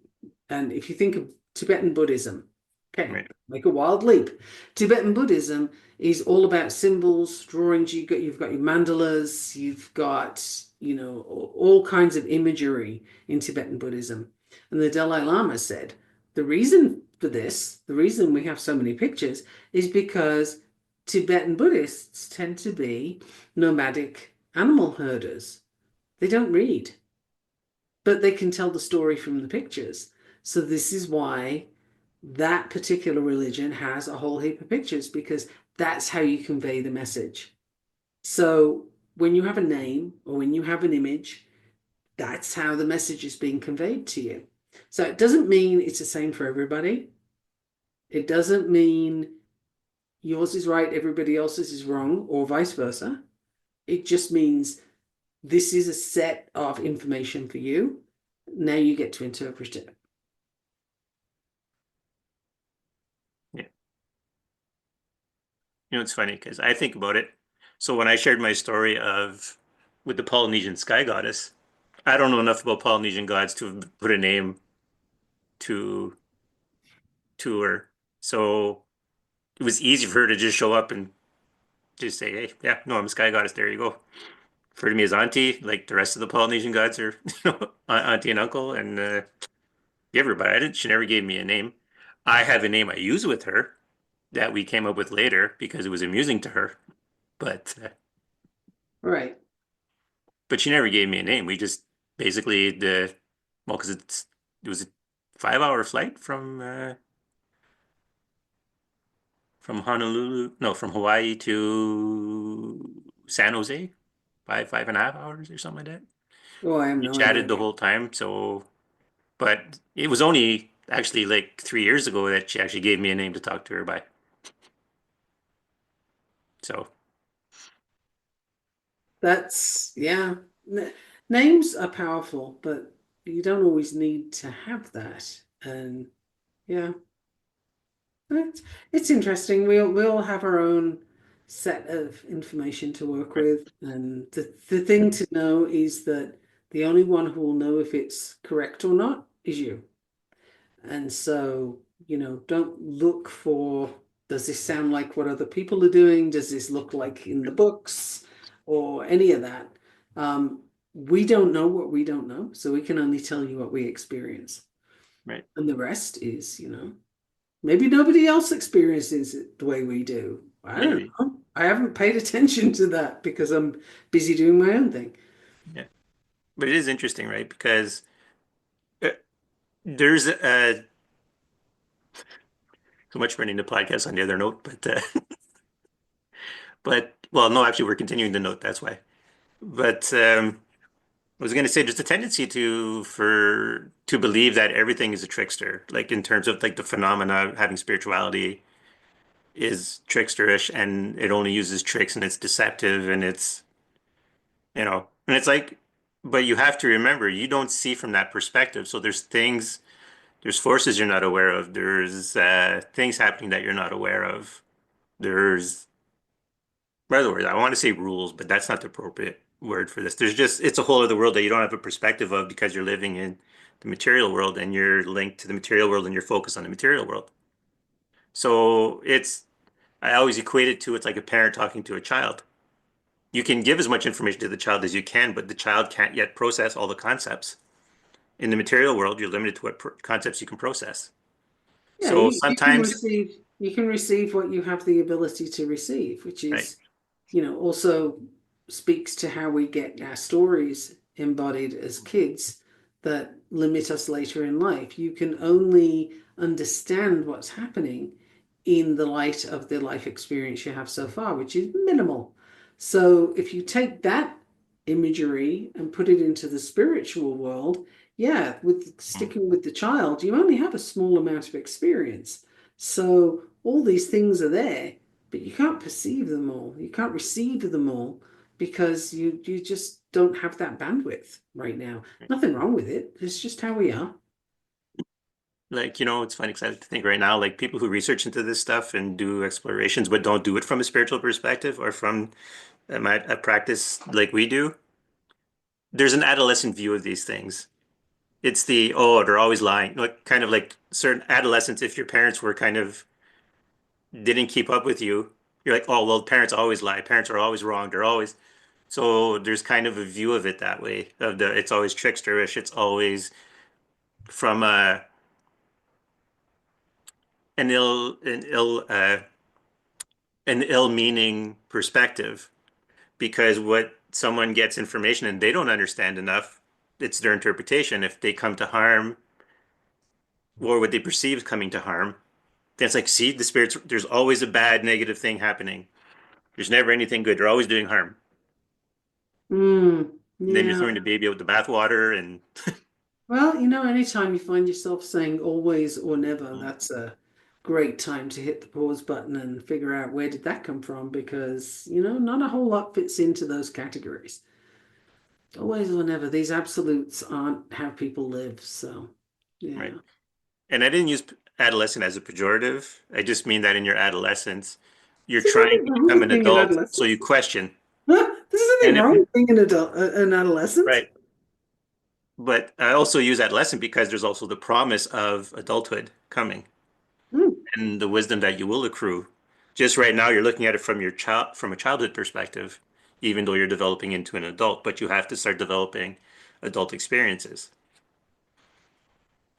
And if you think of Tibetan Buddhism, okay, Right. make a wild leap. Tibetan Buddhism is all about symbols, drawings. You've got your mandalas, you've got, all kinds of imagery in Tibetan Buddhism. And the Dalai Lama said, the reason for this, the reason we have so many pictures is because Tibetan Buddhists tend to be nomadic animal herders. They don't read, but they can tell the story from the pictures. So this is why that particular religion has a whole heap of pictures because that's how you convey the message. So when you have a name or when you have an image, that's how the message is being conveyed to you. So it doesn't mean it's the same for everybody. It doesn't mean yours is right, everybody else's is wrong, or vice versa. It just means this is a set of information for you. Now you get to interpret it. Yeah. It's funny because I think about it. So when I shared my story of with the Polynesian sky goddess, I don't know enough about Polynesian gods to put a name to her. So it was easy for her to just show up and just say, "Hey, yeah, no, I'm a sky goddess. There you go." Refer to me as auntie, like the rest of the Polynesian gods are, auntie and uncle, and give her. But I didn't. She never gave me a name. I have a name I use with her that we came up with later because it was amusing to her. But Right. she never gave me a name. We just basically well, because it was a 5 hour flight from Honolulu, no, from Hawaii to San Jose, 5.5 hours or something like that. Oh, I have We no chatted idea. the whole time. So, but it was only actually like 3 years ago that she actually gave me a name to talk to her by. So, That's, yeah. Names are powerful, but you don't always need to have that. And yeah, it's, it's interesting. We all have our own set of information to work right, with. And the thing to know is that the only one who will know if it's correct or not is you. And so, don't look for, does this sound like what other people are doing? Does this look like in the books or any of that? We don't know what we don't know, so we can only tell you what we experience. right, And the rest is, maybe nobody else experiences it the way we do. I don't maybe, know. I haven't paid attention to that because I'm busy doing my own thing. yeah. But it is interesting, right? Because uh, there's so much running the podcast on the other note, but well, no, actually, we're continuing the note. That's why. But I was going to say, there's a tendency to believe that everything is a trickster, like in terms of like the phenomena of having spirituality is tricksterish, and it only uses tricks and it's deceptive and and it's like, but you have to remember, you don't see from that perspective. So there's forces you're not aware of. There's things happening that you're not aware of. There's by the word, I want to say rules, but that's not the appropriate word for this. It's a whole other world that you don't have a perspective of because you're living in the material world and you're linked to the material world and you're focused on the material world. So I always equate it to it's like a parent talking to a child. You can give as much information to the child as you can, but the child can't yet process all the concepts. In the material world, you're limited to what concepts you can process. Yeah, So sometimes, you can receive what you have the ability to receive, which right, is, also speaks to how we get our stories embodied as kids that limit us later in life. You can only understand what's happening in the light of the life experience you have so far, which is minimal. So if you take that imagery and put it into the spiritual world, yeah, with mm, sticking with the child, you only have a small amount of experience. So all these things are there, but you can't perceive them all. You can't receive them all because you just don't have that bandwidth right now. Nothing wrong with it. It's just how we are. Like, it's funny because I think right now, like people who research into this stuff and do explorations, but don't do it from a spiritual perspective or from a practice like we do, there's an adolescent view of these things. It's oh, they're always lying. Like kind of like certain adolescents, if your parents were kind of didn't keep up with you, you're like, oh, well, parents always lie. Parents are always wrong. They're always so there's kind of a view of it that way. It's always tricksterish. It's always from an ill-meaning perspective because what someone gets information and they don't understand enough, it's their interpretation. If they come to harm or what they perceive coming to harm, then it's like, see, the spirits, there's always a bad, negative thing happening. There's never anything good. They're always doing harm. Mm, And then you're yeah. throwing the baby out with the bathwater and Well, anytime you find yourself saying always or never, that's a great time to hit the pause button and figure out where did that come from because, not a whole lot fits into those categories. Always or never, these absolutes aren't how people live. So, right. yeah. And I didn't use adolescent as a pejorative. I just mean that in your adolescence, you're There's trying nothing to wrong become with an being an adult, adolescent. so you question. There's nothing And if wrong with being an adolescent. right. But I also use adolescent because there's also the promise of adulthood coming Mm, and the wisdom that you will accrue. Just right now, you're looking at it from a childhood perspective, even though you're developing into an adult, but you have to start developing adult experiences.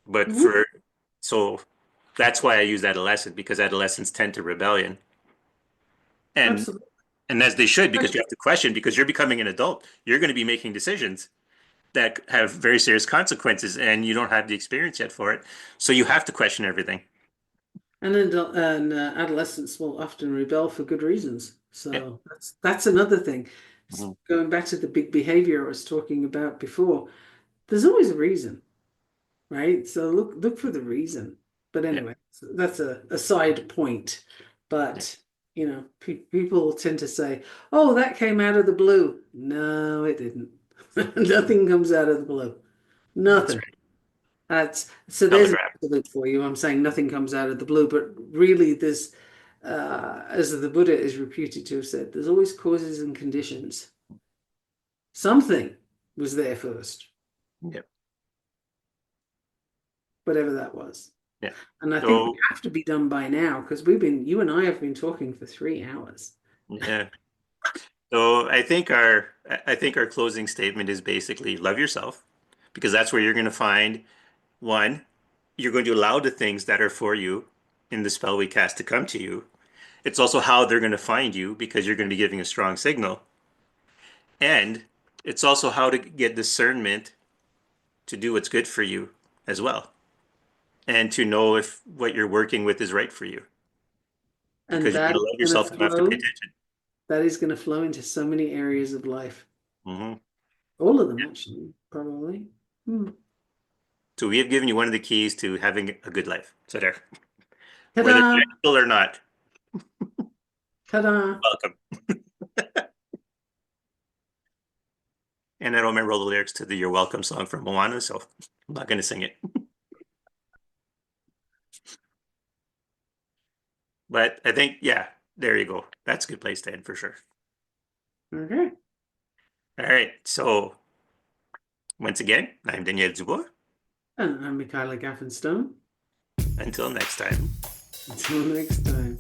But mhm, so that's why I use adolescent because adolescents tend to rebellion. And absolutely. and as they should, because you have to question, because you're becoming an adult, you're going to be making decisions that have very serious consequences, and you don't have the experience yet for it. So you have to question everything. And adolescents will often rebel for good reasons. Yeah. So that's another thing. Mhm. Going back to the big behavior I was talking about before, there's always a reason, right? So look for the reason. But Yeah. anyway, so that's a side point. Yeah. But people tend to say, "Oh, that came out of the blue." No, it didn't. Nothing comes out of the blue. That's Nothing. right. That's so there's an Telegraph. absolute for you. I'm saying nothing comes out of the blue, but really there's as the Buddha is reputed to have said, there's always causes and conditions. Something was there first, Yeah. whatever that was. Yeah. And I think we So have to be done by now because you and I have been talking for 3 hours. yeah. So I think our closing statement is basically love yourself because that's where you're going to find one, you're going to allow the things that are for you in the spell we cast to come to you. It's also how they're going to find you because you're going to be giving a strong signal. And it's also how to get discernment to do what's good for you as well. And to know if what you're working with is right for you And because you're that going is to love going to yourself enough to pay flow, attention. that is going to flow into so many areas of life. Hmm. All of them, actually, probably. Hmm. So we have given you one of the keys to having a good life. So there, whether Ta-da! practical or not, Ta-da! welcome. And I don't remember all the lyrics to the You're Welcome song from Moana, so I'm not going to sing it. But I think, yeah, there you go. That's a good place to end for sure. Okay. All right. So once again, I'm Daniel Dubois. And I'm Michaela Gaffinstone. Until next time. Until next time.